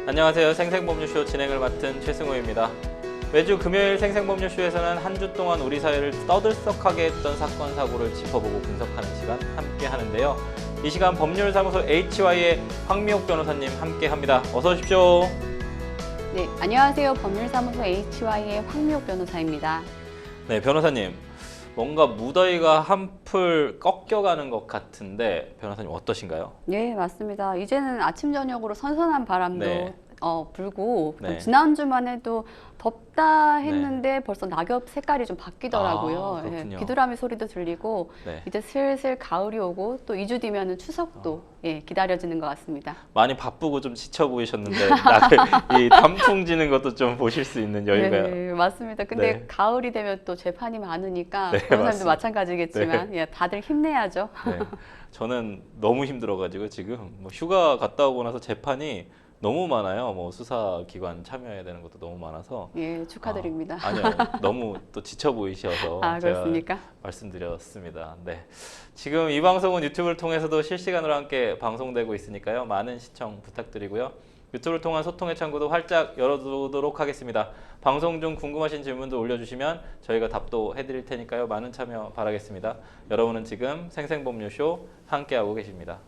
안녕하세요. 생생법률쇼 진행을 맡은 최승호입니다. 매주 금요일 생생법률쇼에서는 한 주 동안 우리 사회를 떠들썩하게 했던 사건, 사고를 짚어보고 분석하는 시간 함께 하는데요. 이 시간 법률사무소 HY의 황미옥 변호사님 함께 합니다. 어서 오십시오. 네, 안녕하세요. 법률사무소 HY의 황미옥 변호사입니다. 네, 변호사님. 뭔가 무더위가 한풀 꺾여가는 것 같은데 변호사님 어떠신가요? 네, 맞습니다. 이제는 아침 저녁으로 선선한 바람도 네. 불고 네. 지난주만 해도 덥다 했는데 벌써 낙엽 색깔이 좀 바뀌더라고요. 그렇군요. 비두라미 소리도 들리고 네. 이제 슬슬 가을이 오고 또 2주 뒤면은 추석도 기다려지는 것 같습니다. 많이 바쁘고 좀 지쳐 보이셨는데 이 단풍 지는 것도 좀 보실 수 있는 여유가. 네, 맞습니다. 근데 네. 가을이 되면 또 재판이 많으니까 네, 변호사님도 맞습니다. 마찬가지겠지만 다들 힘내야죠. 네. 저는 너무 힘들어가지고 지금 뭐 휴가 갔다 오고 나서 재판이 너무 많아요. 뭐 수사기관 참여해야 되는 것도 너무 많아서. 예, 축하드립니다. 아니요, 너무 또 지쳐 보이셔서 아, 제가 그렇습니까? 말씀드렸습니다. 네, 지금 이 방송은 유튜브를 통해서도 실시간으로 함께 방송되고 있으니까요. 많은 시청 부탁드리고요. 유튜브를 통한 소통의 창구도 활짝 열어두도록 하겠습니다. 방송 중 궁금하신 질문도 올려주시면 저희가 답도 해드릴 테니까요. 많은 참여 바라겠습니다. 여러분은 지금 생생법률쇼 함께하고 계십니다.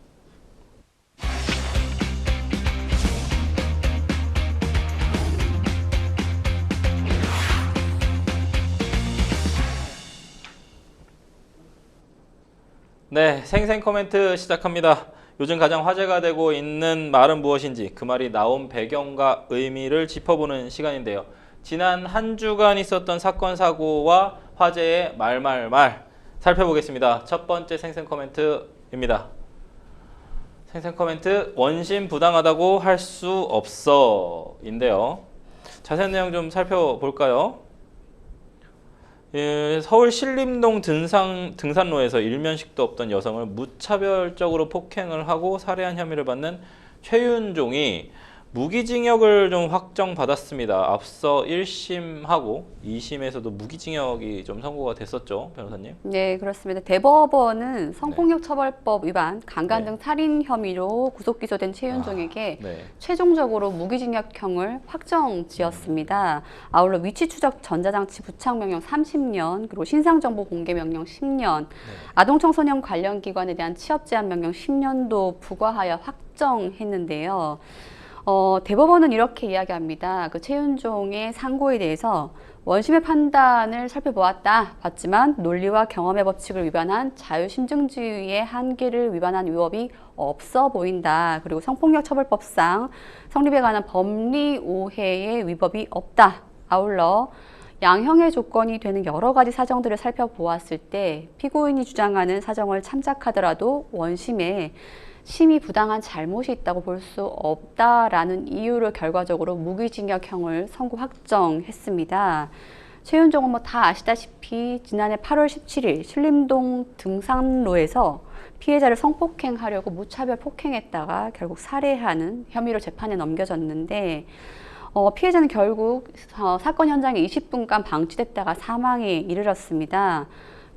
네, 생생 코멘트 시작합니다. 요즘 가장 화제가 되고 있는 말은 무엇인지 그 말이 나온 배경과 의미를 짚어보는 시간인데요. 지난 한 주간 있었던 사건, 사고와 화제의 말말말 살펴보겠습니다. 첫 번째 생생 코멘트입니다. 생생 코멘트, 원심 부당하다고 할 수 없어 인데요. 자세한 내용 좀 살펴볼까요? 서울 신림동 등산로에서 일면식도 없던 여성을 무차별적으로 폭행을 하고 살해한 혐의를 받는 최윤종이 무기징역을 좀 확정받았습니다. 앞서 1심하고 2심에서도 무기징역이 좀 선고가 됐었죠, 변호사님? 네, 그렇습니다. 대법원은 성폭력처벌법 위반, 강간 등 살인 혐의로 구속 기소된 최윤종에게 최종적으로 무기징역형을 확정지었습니다. 아울러 위치 추적 전자장치 부착 명령 30년, 그리고 신상정보 공개 명령 10년, 아동청소년 관련 기관에 대한 취업 제한 명령 10년도 부과하여 확정했는데요. 대법원은 이렇게 이야기합니다. 그 최윤종의 상고에 대해서 원심의 판단을 살펴보았다. 봤지만 논리와 경험의 법칙을 위반한 자유심증주의의 한계를 위반한 위법이 없어 보인다. 그리고 성폭력처벌법상 성립에 관한 법리 오해의 위법이 없다. 아울러 양형의 조건이 되는 여러 가지 사정들을 살펴보았을 때 피고인이 주장하는 사정을 참작하더라도 원심에 심히 부당한 잘못이 있다고 볼 수 없다라는 이유를 결과적으로 무기징역형을 선고 확정했습니다. 최윤종은 뭐 다 아시다시피 지난해 8월 17일 신림동 등산로에서 피해자를 성폭행하려고 무차별 폭행했다가 결국 살해하는 혐의로 재판에 넘겨졌는데 피해자는 결국 사건 현장에 20분간 방치됐다가 사망에 이르렀습니다.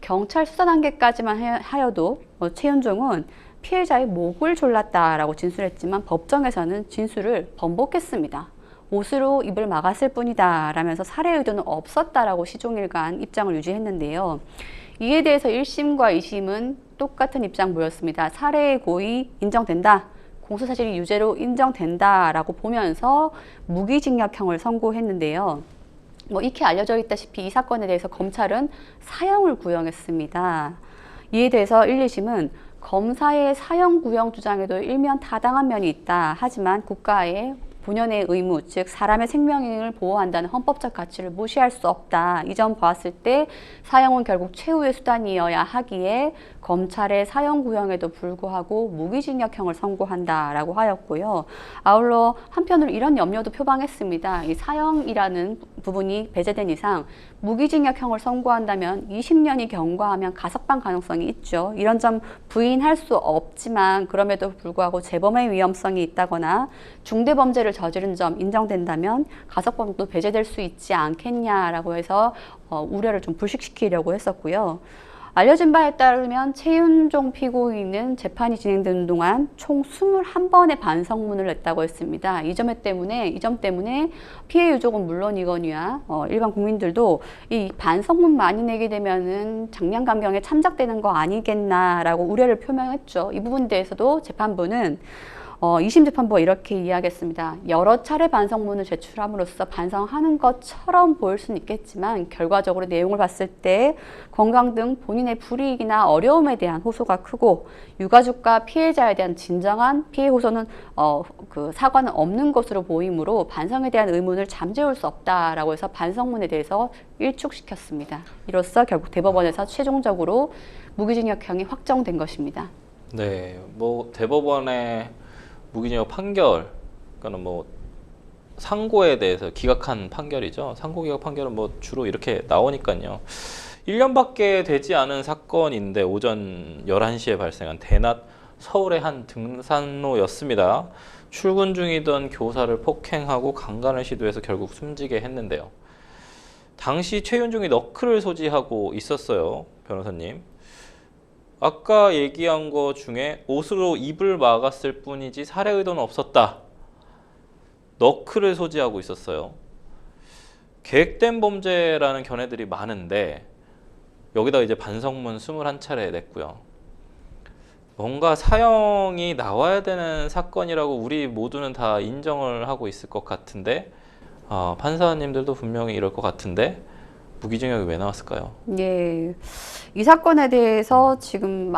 경찰 수사 단계까지만 하여도 최윤종은 피해자의 목을 졸랐다라고 진술했지만 법정에서는 진술을 번복했습니다. 옷으로 입을 막았을 뿐이다 라면서 살해 의도는 없었다라고 시종일관 입장을 유지했는데요. 이에 대해서 1심과 2심은 똑같은 입장 보였습니다. 살해의 고의 인정된다. 공소사실이 유죄로 인정된다라고 보면서 무기징역형을 선고했는데요. 익히 알려져 있다시피 이 사건에 대해서 검찰은 사형을 구형했습니다. 이에 대해서 1, 2심은 검사의 사형 구형 주장에도 일면 타당한 면이 있다. 하지만 국가의 본연의 의무, 즉 사람의 생명을 보호한다는 헌법적 가치를 무시할 수 없다. 이 점 보았을 때 사형은 결국 최후의 수단이어야 하기에 검찰의 사형 구형에도 불구하고 무기징역형을 선고한다라고 하였고요. 아울러 한편으로 이런 염려도 표방했습니다. 이 사형이라는 부분이 배제된 이상 무기징역형을 선고한다면 20년이 경과하면 가석방 가능성이 있죠. 이런 점 부인할 수 없지만 그럼에도 불구하고 재범의 위험성이 있다거나 중대범죄를 저지른 점 인정된다면 가석방도 배제될 수 있지 않겠냐라고 해서 우려를 좀 불식시키려고 했었고요. 알려진 바에 따르면 최윤종 피고인은 재판이 진행되는 동안 총 21번의 반성문을 냈다고 했습니다. 이 점 때문에 피해 유족은 물론이거니와 일반 국민들도 이 반성문 많이 내게 되면은 장량감경에 참작되는 거 아니겠나라고 우려를 표명했죠. 이 부분에 대해서도 재판부는 2심 재판부가 이렇게 이야기했습니다. 여러 차례 반성문을 제출함으로써 반성하는 것처럼 보일 수는 있겠지만 결과적으로 내용을 봤을 때 건강 등 본인의 불이익이나 어려움에 대한 호소가 크고 유가족과 피해자에 대한 진정한 피해 호소는 그 사과는 없는 것으로 보이므로 반성에 대한 의문을 잠재울 수 없다라고 해서 반성문에 대해서 일축시켰습니다. 이로써 결국 대법원에서 최종적으로 무기징역형이 확정된 것입니다. 네, 뭐 대법원의 무기징역 판결, 그러니까 뭐 상고에 대해서 기각한 판결이죠. 상고 기각 판결은 뭐 주로 이렇게 나오니까요. 1년밖에 되지 않은 사건인데 오전 11시에 발생한 대낮 서울의 한 등산로였습니다. 출근 중이던 교사를 폭행하고 강간을 시도해서 결국 숨지게 했는데요. 당시 최윤종이 너클을 소지하고 있었어요, 변호사님. 아까 얘기한 거 중에 옷으로 입을 막았을 뿐이지 살해 의도는 없었다. 너클을 소지하고 있었어요. 계획된 범죄라는 견해들이 많은데 여기다 이제 반성문 21차례 냈고요. 뭔가 사형이 나와야 되는 사건이라고 우리 모두는 다 인정을 하고 있을 것 같은데 판사님들도 분명히 이럴 것 같은데 무기징역이 왜 나왔을까요? 예, 이 사건에 대해서 지금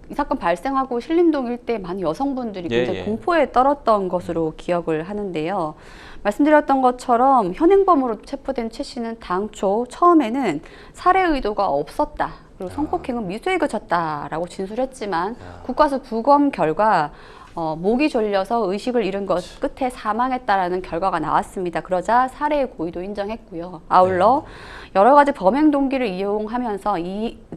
이 사건 발생하고 신림동 일대 많은 여성분들이 굉장히 공포에 떨었던 것으로 기억을 하는데요. 말씀드렸던 것처럼 현행범으로 체포된 최 씨는 당초 처음에는 살해 의도가 없었다. 그리고 성폭행은 미수에 그쳤다라고 진술했지만 국과수 부검 결과 목이 졸려서 의식을 잃은 것 끝에 사망했다라는 결과가 나왔습니다. 그러자 살해의 고의도 인정했고요. 아울러 여러 가지 범행 동기를 이용하면서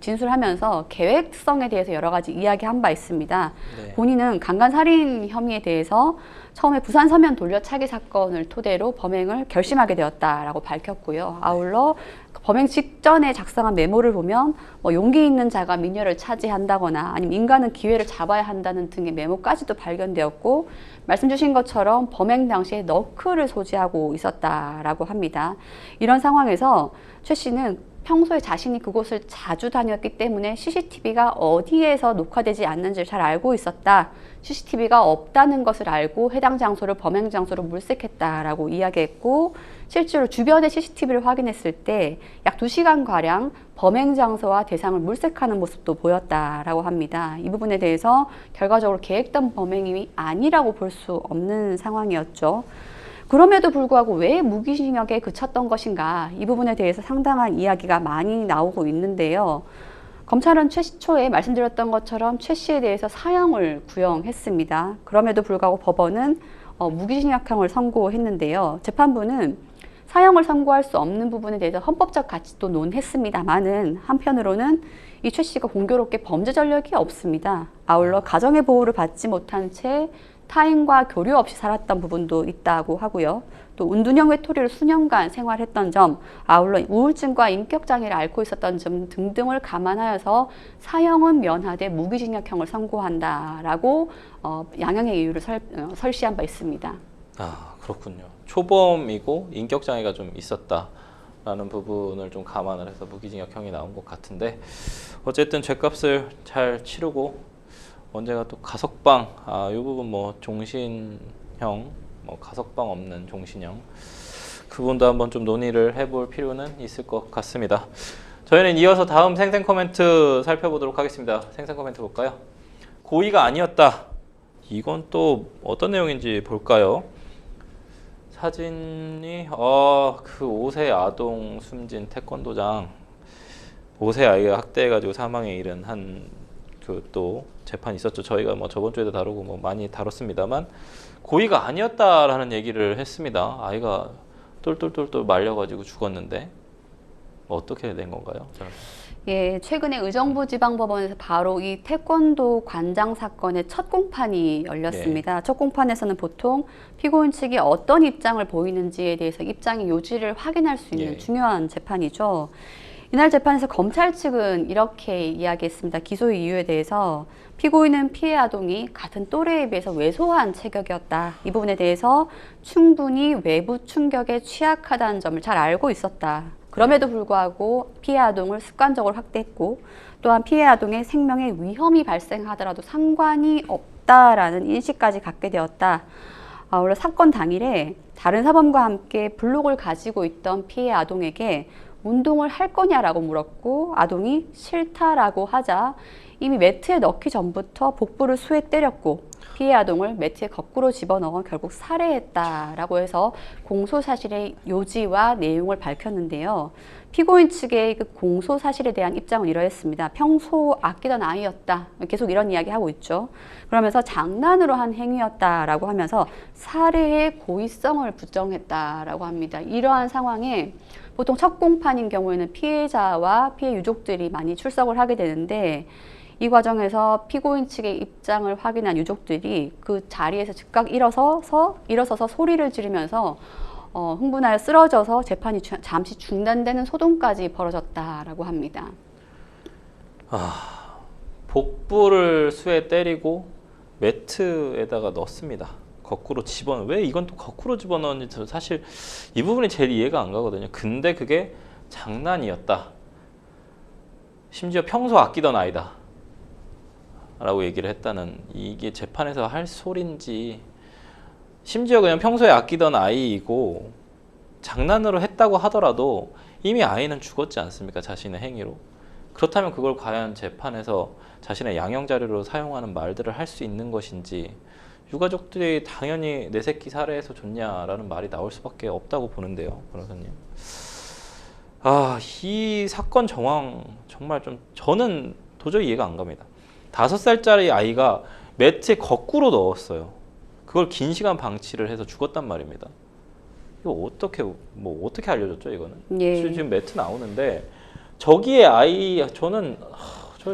진술하면서 계획성에 대해서 여러 가지 이야기한 바 있습니다. 본인은 강간살인 혐의에 대해서 처음에 부산 서면 돌려차기 사건을 토대로 범행을 결심하게 되었다라고 밝혔고요. 아울러 범행 직전에 작성한 메모를 보면 용기 있는 자가 미녀를 차지한다거나 아니면 인간은 기회를 잡아야 한다는 등의 메모까지도 발견되었고 말씀 주신 것처럼 범행 당시에 너클을 소지하고 있었다라고 합니다. 이런 상황에서 최 씨는 평소에 자신이 그곳을 자주 다녔기 때문에 CCTV가 어디에서 녹화되지 않는지를 잘 알고 있었다. CCTV가 없다는 것을 알고 해당 장소를 범행 장소로 물색했다라고 이야기했고 실제로 주변의 CCTV를 확인했을 때 약 2시간가량 범행 장소와 대상을 물색하는 모습도 보였다라고 합니다. 이 부분에 대해서 결과적으로 계획된 범행이 아니라고 볼 수 없는 상황이었죠. 그럼에도 불구하고 왜 무기징역에 그쳤던 것인가 이 부분에 대해서 상당한 이야기가 많이 나오고 있는데요. 검찰은 초에 말씀드렸던 것처럼 최 씨에 대해서 사형을 구형했습니다. 그럼에도 불구하고 법원은 무기징역형을 선고했는데요. 재판부는 사형을 선고할 수 없는 부분에 대해서 헌법적 가치도 논했습니다만은 한편으로는 이 최 씨가 공교롭게 범죄 전력이 없습니다. 아울러 가정의 보호를 받지 못한 채 타인과 교류 없이 살았던 부분도 있다고 하고요. 또 운둔형 외톨이로 수년간 생활했던 점, 아울러 우울증과 인격장애를 앓고 있었던 점 등등을 감안하여서 사형은 면하되 무기징역형을 선고한다라고 양형의 이유를 설시한 바 있습니다. 아, 그렇군요. 초범이고 인격장애가 좀 있었다라는 부분을 좀 감안을 해서 무기징역형이 나온 것 같은데 어쨌든 죄값을 잘 치르고 언제가 또 가석방, 이 부분 뭐 종신형, 뭐 가석방 없는 종신형 그 부분도 한번 좀 논의를 해볼 필요는 있을 것 같습니다. 저희는 이어서 다음 생생 코멘트 살펴보도록 하겠습니다. 생생 코멘트 볼까요? 고의가 아니었다. 이건 또 어떤 내용인지 볼까요? 사진이 그 5세 아동 숨진 태권도장 5세 아이가 학대해가지고 사망에 이른 한 그 또 재판이 있었죠. 저희가 뭐 저번 주에도 다루고 뭐 많이 다뤘습니다만 고의가 아니었다라는 얘기를 했습니다. 아이가 똘똘똘똘 말려가지고 죽었는데 어떻게 된 건가요? 예, 최근에 의정부지방법원에서 바로 이 태권도 관장 사건의 첫 공판이 열렸습니다. 첫 공판에서는 보통 피고인 측이 어떤 입장을 보이는지에 대해서 입장의 요지를 확인할 수 있는 중요한 재판이죠. 이날 재판에서 검찰 측은 이렇게 이야기했습니다. 기소 이유에 대해서 피고인은 피해 아동이 같은 또래에 비해서 왜소한 체격이었다. 이 부분에 대해서 충분히 외부 충격에 취약하다는 점을 잘 알고 있었다. 그럼에도 불구하고 피해 아동을 습관적으로 학대했고 또한 피해 아동의 생명에 위험이 발생하더라도 상관이 없다라는 인식까지 갖게 되었다. 아울러 사건 당일에 다른 사범과 함께 블록을 가지고 있던 피해 아동에게 운동을 할 거냐라고 물었고 아동이 싫다라고 하자 이미 매트에 넣기 전부터 복부를 수에 때렸고 피해 아동을 매트에 거꾸로 집어넣어 결국 살해했다라고 해서 공소 사실의 요지와 내용을 밝혔는데요. 피고인 측의 그 공소 사실에 대한 입장은 이러했습니다. 평소 아끼던 아이였다. 계속 이런 이야기 하고 있죠. 그러면서 장난으로 한 행위였다라고 하면서 살해의 고의성을 부정했다라고 합니다. 이러한 상황에 보통 첫 공판인 경우에는 피해자와 피해 유족들이 많이 출석을 하게 되는데 이 과정에서 피고인 측의 입장을 확인한 유족들이 그 자리에서 즉각 일어서서 소리를 지르면서 흥분하여 쓰러져서 재판이 잠시 중단되는 소동까지 벌어졌다라고 합니다. 복부를 수에 때리고 매트에다가 넣습니다. 거꾸로 집어넣어. 왜 이건 또 거꾸로 집어넣었는지 사실 이 부분이 제일 이해가 안 가거든요. 근데 그게 장난이었다. 심지어 평소 아끼던 아이다. 라고 얘기를 했다는, 이게 재판에서 할 소린지, 심지어 그냥 평소에 아끼던 아이이고 장난으로 했다고 하더라도 이미 아이는 죽었지 않습니까? 자신의 행위로. 그렇다면 그걸 과연 재판에서 자신의 양형 자료로 사용하는 말들을 할 수 있는 것인지, 유가족들이 당연히 내 새끼 살해해서 줬냐라는 말이 나올 수밖에 없다고 보는데요, 변호사님. 이 사건 정황 정말 좀 저는 도저히 이해가 안 갑니다. 5살짜리 아이가 매트에 거꾸로 넣었어요. 그걸 긴 시간 방치를 해서 죽었단 말입니다. 이거 어떻게 알려줬죠, 이거는? 예. 지금 매트 나오는데 저기에 아이, 저는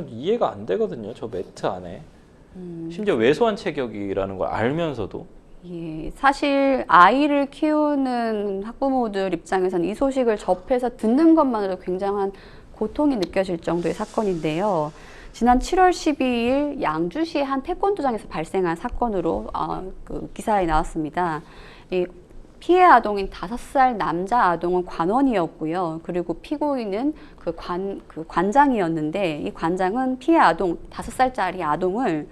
이해가 안 되거든요. 저 매트 안에. 심지어 왜소한 체격이라는 걸 알면서도. 예, 사실 아이를 키우는 학부모들 입장에서는 이 소식을 접해서 듣는 것만으로도 굉장한 고통이 느껴질 정도의 사건인데요. 지난 7월 12일 양주시 한 태권도장에서 발생한 사건으로 그 기사에 나왔습니다. 이 피해 아동인 5살 남자 아동은 관원이었고요. 그리고 피고인은 그 관장이었는데 이 관장은 피해 아동 5살짜리 아동을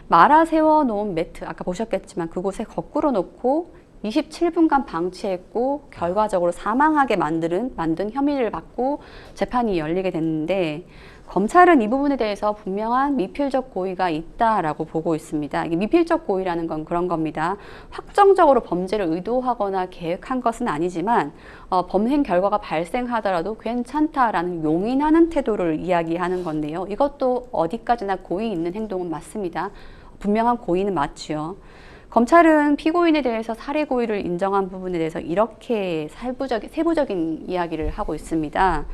말아 세워 놓은 매트, 아까 보셨겠지만 그곳에 거꾸로 놓고 27분간 방치했고 결과적으로 사망하게 만든 혐의를 받고 재판이 열리게 됐는데, 검찰은 이 부분에 대해서 분명한 미필적 고의가 있다라고 보고 있습니다. 이게 미필적 고의라는 건 그런 겁니다. 확정적으로 범죄를 의도하거나 계획한 것은 아니지만 범행 결과가 발생하더라도 괜찮다라는 용인하는 태도를 이야기하는 건데요. 이것도 어디까지나 고의 있는 행동은 맞습니다. 분명한 고의는 맞지요. 검찰은 피고인에 대해서 살해 고의를 인정한 부분에 대해서 이렇게 세부적인 이야기를 하고 있습니다.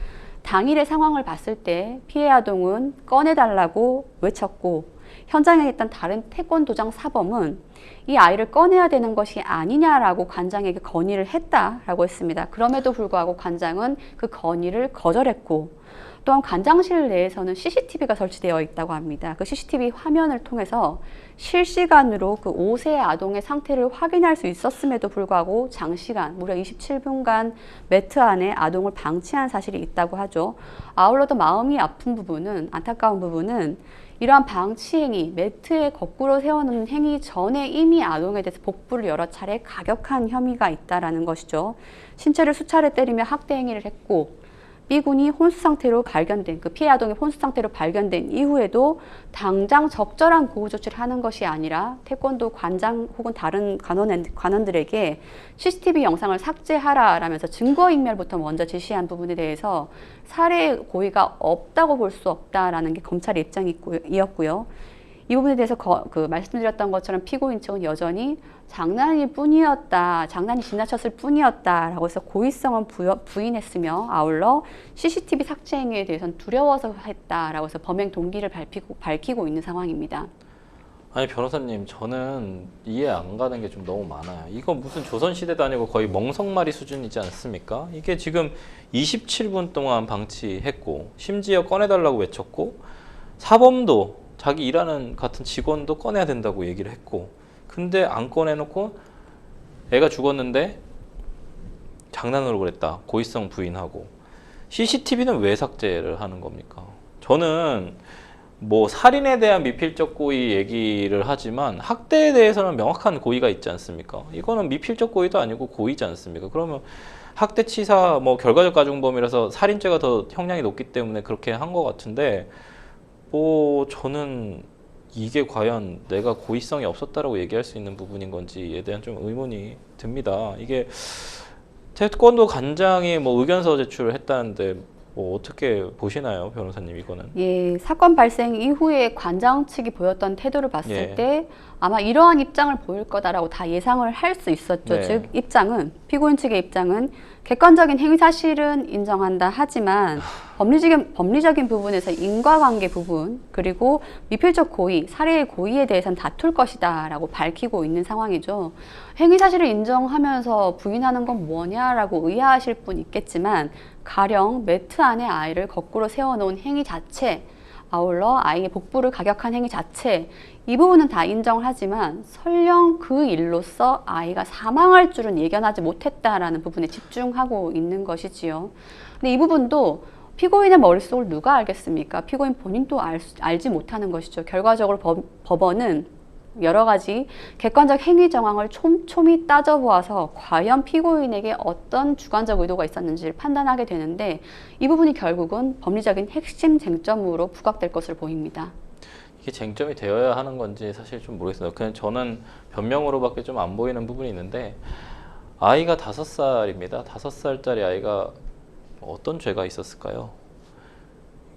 당일의 상황을 봤을 때 피해 아동은 꺼내달라고 외쳤고 현장에 있던 다른 태권도장 사범은 이 아이를 꺼내야 되는 것이 아니냐라고 관장에게 건의를 했다라고 했습니다. 그럼에도 불구하고 관장은 그 건의를 거절했고, 또한 관장실 내에서는 CCTV가 설치되어 있다고 합니다. 그 CCTV 화면을 통해서 실시간으로 그 5세 아동의 상태를 확인할 수 있었음에도 불구하고 장시간, 무려 27분간 매트 안에 아동을 방치한 사실이 있다고 하죠. 아울러 더 마음이 아픈 부분은, 안타까운 부분은 이러한 방치 행위, 매트에 거꾸로 세워놓는 행위 전에 이미 아동에 대해서 복부를 여러 차례 가격한 혐의가 있다라는 것이죠. 신체를 수차례 때리며 학대 행위를 했고, B군이 혼수 상태로 발견된, 그 피해 아동이 혼수 상태로 발견된 이후에도 당장 적절한 보호 조치를 하는 것이 아니라 태권도 관장 혹은 다른 관원들에게 CCTV 영상을 삭제하라라면서 증거인멸부터 먼저 제시한 부분에 대해서 살해 고의가 없다고 볼 수 없다라는 게 검찰의 입장이었고요. 이 부분에 대해서 말씀드렸던 것처럼 피고인 측은 여전히 장난이 지나쳤을 뿐이었다라고 해서 고의성은 부인했으며, 아울러 CCTV 삭제 행위에 대해서는 두려워서 했다라고 해서 범행 동기를 밝히고 있는 상황입니다. 아니 변호사님, 저는 이해 안 가는 게 좀 너무 많아요. 이거 무슨 조선시대도 아니고 거의 멍석말이 수준이지 않습니까? 이게 지금 27분 동안 방치했고 심지어 꺼내달라고 외쳤고 사범도 자기 일하는 같은 직원도 꺼내야 된다고 얘기를 했고, 근데 안 꺼내놓고 애가 죽었는데 장난으로 그랬다 고의성 부인하고, CCTV는 왜 삭제를 하는 겁니까? 저는 뭐 살인에 대한 미필적 고의 얘기를 하지만 학대에 대해서는 명확한 고의가 있지 않습니까? 이거는 미필적 고의도 아니고 고의지 않습니까? 그러면 학대치사 뭐 결과적 가중범이라서 살인죄가 더 형량이 높기 때문에 그렇게 한 것 같은데, 뭐 저는 이게 과연 내가 고의성이 없었다라고 얘기할 수 있는 부분인 건지에 대한 좀 의문이 듭니다. 이게 태권도 관장이 뭐 의견서 제출을 했다는데 뭐 어떻게 보시나요, 변호사님 이거는? 예, 사건 발생 이후에 관장 측이 보였던 태도를 봤을 예. 때 아마 이러한 입장을 보일 거다라고 다 예상을 할 수 있었죠. 네. 즉 피고인 측의 입장은 객관적인 행위 사실은 인정한다 하지만 법리적인 부분에서 인과관계 부분 그리고 미필적 고의, 살해의 고의에 대해서는 다툴 것이다라고 밝히고 있는 상황이죠. 행위 사실을 인정하면서 부인하는 건 뭐냐라고 의아하실 분 있겠지만 가령 매트 안에 아이를 거꾸로 세워놓은 행위 자체, 아울러 아이의 복부를 가격한 행위 자체, 이 부분은 다 인정하지만 설령 그 일로써 아이가 사망할 줄은 예견하지 못했다라는 부분에 집중하고 있는 것이지요. 근데 이 부분도 피고인의 머릿속을 누가 알겠습니까? 피고인 본인도 알지 못하는 것이죠. 결과적으로 법원은 여러 가지 객관적 행위 정황을 촘촘히 따져보아서 과연 피고인에게 어떤 주관적 의도가 있었는지를 판단하게 되는데, 이 부분이 결국은 법리적인 핵심 쟁점으로 부각될 것으로 보입니다. 이게 쟁점이 되어야 하는 건지 사실 좀 모르겠어요. 그냥 저는 변명으로밖에 좀 안 보이는 부분이 있는데, 아이가 5살입니다. 5살짜리 아이가 어떤 죄가 있었을까요?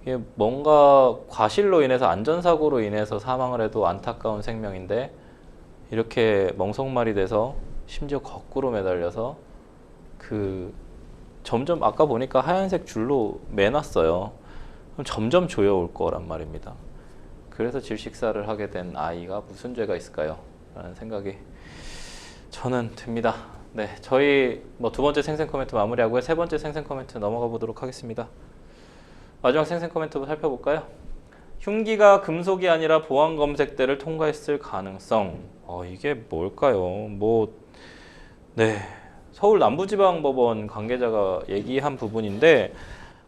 이게 뭔가 과실로 인해서 안전사고로 인해서 사망을 해도 안타까운 생명인데 이렇게 멍석말이 돼서 심지어 거꾸로 매달려서 그 점점 아까 보니까 하얀색 줄로 매놨어요. 그럼 점점 조여올 거란 말입니다. 그래서 질식사를 하게 된 아이가 무슨 죄가 있을까요? 라는 생각이 저는 듭니다. 네, 저희 뭐 두 번째 생생 코멘트 마무리하고요. 세 번째 생생 코멘트 넘어가 보도록 하겠습니다. 마지막 생생 코멘트 살펴볼까요? 흉기가 금속이 아니라 보안 검색대를 통과했을 가능성. 이게 뭘까요? 네, 서울 남부지방법원 관계자가 얘기한 부분인데,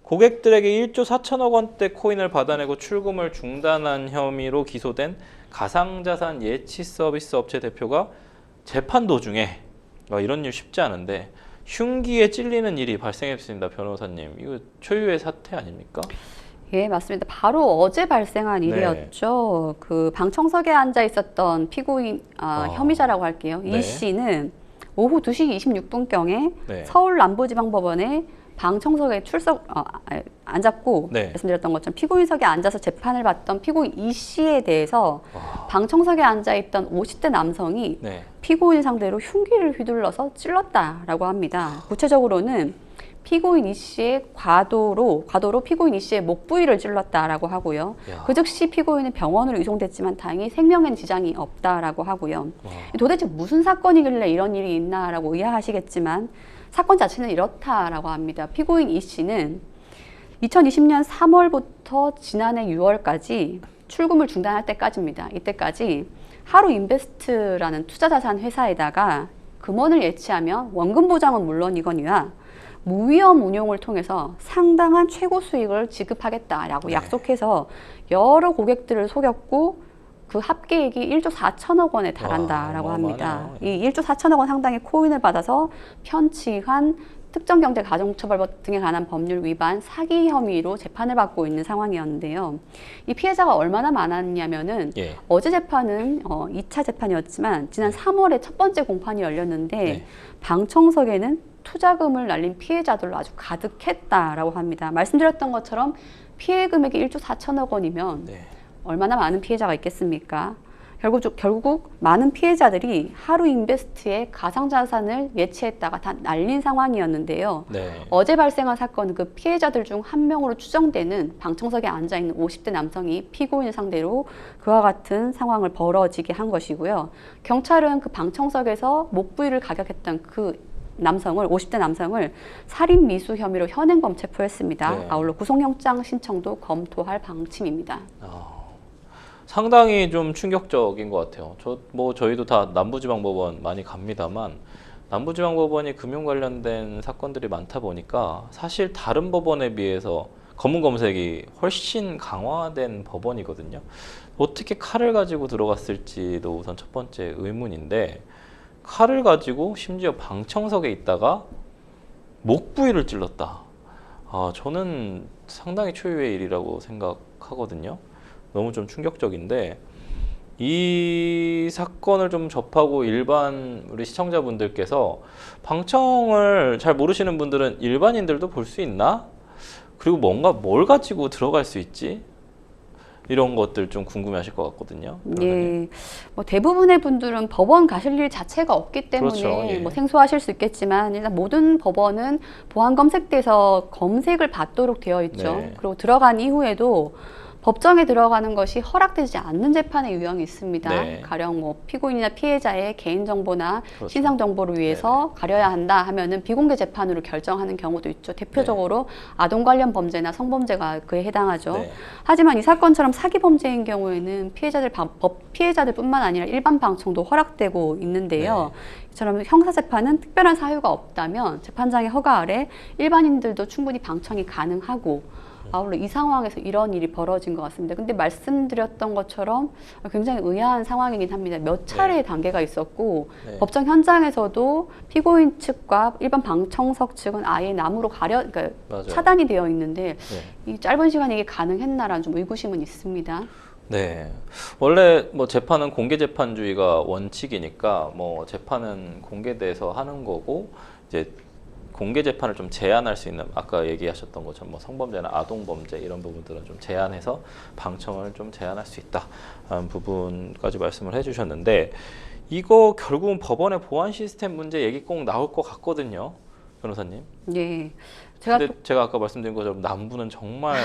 고객들에게 1조 4천억 원대 코인을 받아내고 출금을 중단한 혐의로 기소된 가상자산 예치 서비스 업체 대표가 재판 도중에 이런 일 쉽지 않은데 흉기에 찔리는 일이 발생했습니다. 변호사님, 이거 초유의 사태 아닙니까? 예, 맞습니다. 바로 어제 발생한 일이었죠. 그 방청석에 앉아 있었던 피고인, 혐의자라고 할게요. 이 씨는 오후 2시 26분경에 서울 남부지방법원에 방청석에 앉았고, 말씀드렸던 것처럼 피고인석에 앉아서 재판을 받던 피고인 이 씨에 대해서 방청석에 앉아있던 50대 남성이 피고인 상대로 흉기를 휘둘러서 찔렀다라고 합니다. 구체적으로는 피고인 이 씨의 과도로 피고인 이 씨의 목 부위를 찔렀다라고 하고요. 그 즉시 피고인은 병원으로 이송됐지만 다행히 생명에는 지장이 없다라고 하고요. 도대체 무슨 사건이길래 이런 일이 있나라고 의아하시겠지만 사건 자체는 이렇다라고 합니다. 피고인 이 씨는 2020년 3월부터 지난해 6월까지 출금을 중단할 때까지입니다. 이때까지 하루인베스트라는 투자자산 회사에다가 금원을 예치하면 원금 보장은 물론이거니와 무위험 운용을 통해서 상당한 최고 수익을 지급하겠다라고 약속해서 여러 고객들을 속였고, 그 합계액이 1조 4천억 원에 달한다라고 합니다. 이 1조 4천억 원 상당의 코인을 받아서 편취한 특정경제가중처벌법 등에 관한 법률 위반 사기 혐의로 재판을 받고 있는 상황이었는데요. 이 피해자가 얼마나 많았냐면은 어제 재판은 2차 재판이었지만 지난 3월에 첫 번째 공판이 열렸는데 방청석에는 투자금을 날린 피해자들로 아주 가득했다라고 합니다. 말씀드렸던 것처럼 피해 금액이 1조 4천억 원이면 얼마나 많은 피해자가 있겠습니까? 결국 많은 피해자들이 하루 인베스트의 가상자산을 예치했다가 다 날린 상황이었는데요. 네. 어제 발생한 사건은 그 피해자들 중 한 명으로 추정되는 방청석에 앉아있는 50대 남성이 피고인을 상대로 그와 같은 상황을 벌어지게 한 것이고요. 경찰은 그 방청석에서 목 부위를 가격했던 그 50대 남성을 살인 미수 혐의로 현행범 체포했습니다. 네. 아울러 구속영장 신청도 검토할 방침입니다. 상당히 좀 충격적인 것 같아요. 저희도 다 남부지방법원 많이 갑니다만 남부지방법원이 금융 관련된 사건들이 많다 보니까 사실 다른 법원에 비해서 검문 검색이 훨씬 강화된 법원이거든요. 어떻게 칼을 가지고 들어갔을지도 우선 첫 번째 의문인데, 칼을 가지고 심지어 방청석에 있다가 목 부위를 찔렀다. 저는 상당히 초유의 일이라고 생각하거든요. 너무 좀 충격적인데, 이 사건을 좀 접하고 일반 우리 시청자분들께서 방청을 잘 모르시는 분들은 일반인들도 볼 수 있나? 그리고 뭘 가지고 들어갈 수 있지? 이런 것들 좀 궁금해하실 것 같거든요. 예, 대부분의 분들은 법원 가실 일 자체가 없기 때문에 그렇죠, 예. 생소하실 수 있겠지만 일단 모든 법원은 보안 검색대에서 검색을 받도록 되어 있죠. 네. 그리고 들어간 이후에도 법정에 들어가는 것이 허락되지 않는 재판의 유형이 있습니다. 네. 가령 피고인이나 피해자의 개인정보나 그렇죠. 신상정보를 위해서 가려야 한다 하면은 비공개 재판으로 결정하는 경우도 있죠. 대표적으로 아동 관련 범죄나 성범죄가 그에 해당하죠. 네. 하지만 이 사건처럼 사기 범죄인 경우에는 피해자들뿐만 아니라 일반 방청도 허락되고 있는데요. 이처럼 형사재판은 특별한 사유가 없다면 재판장의 허가 아래 일반인들도 충분히 방청이 가능하고, 아울러 이 상황에서 이런 일이 벌어진 것 같습니다. 근데 말씀드렸던 것처럼 굉장히 의아한 상황이긴 합니다. 몇 차례의 단계가 있었고 법정 현장에서도 피고인 측과 일반 방청석 측은 아예 나무로 그러니까 차단이 되어 있는데 이 짧은 시간에 이게 가능했나라는 좀 의구심은 있습니다. 네, 원래 재판은 공개 재판주의가 원칙이니까 재판은 공개돼서 하는 거고, 이제 공개 재판을 좀 제한할 수 있는, 아까 얘기하셨던 것처럼 성범죄나 아동범죄 이런 부분들은 좀 제한해서 방청을 좀 제한할 수 있다 하는 부분까지 말씀을 해주셨는데, 이거 결국은 법원의 보안 시스템 문제 얘기 꼭 나올 것 같거든요, 변호사님. 네. 제가 아까 말씀드린 것처럼 남부는 정말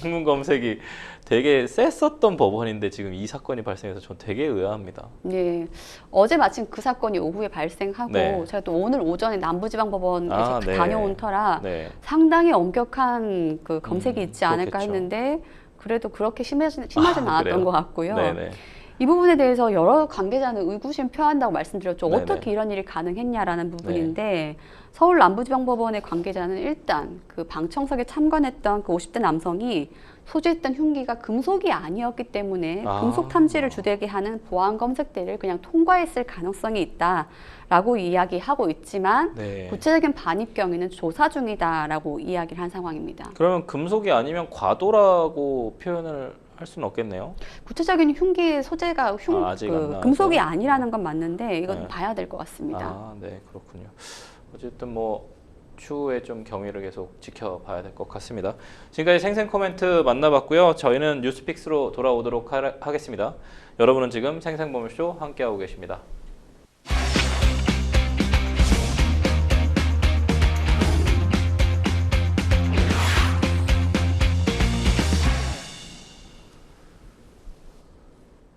검문 검색이 되게 셌었던 법원인데 지금 이 사건이 발생해서 전 되게 의아합니다. 네, 어제 마침 그 사건이 오후에 발생하고 제가 또 오늘 오전에 남부지방법원에 다녀온 터라 상당히 엄격한 그 검색이 있지 않을까 했는데 그래도 그렇게 심하진 않았던 것 같고요. 이 부분에 대해서 여러 관계자는 의구심 표한다고 말씀드렸죠. 어떻게 이런 일이 가능했냐라는 부분인데 서울 남부지방법원의 관계자는 일단 그 방청석에 참관했던 그 50대 남성이 소지했던 흉기가 금속이 아니었기 때문에 금속 탐지를 주되게 하는 보안 검색대를 그냥 통과했을 가능성이 있다라고 이야기하고 있지만 구체적인 반입 경위는 조사 중이다라고 이야기를 한 상황입니다. 그러면 금속이 아니면 과도라고 표현을 할 수는 없겠네요. 구체적인 흉기의 소재가 금속이 아니라는 건 맞는데 이건 봐야 될 것 같습니다. 네, 그렇군요. 어쨌든 추후에 좀 경위를 계속 지켜봐야 될 것 같습니다. 지금까지 생생 코멘트 만나봤고요. 저희는 뉴스픽스로 돌아오도록 하겠습니다. 여러분은 지금 생생보물쇼 함께하고 계십니다.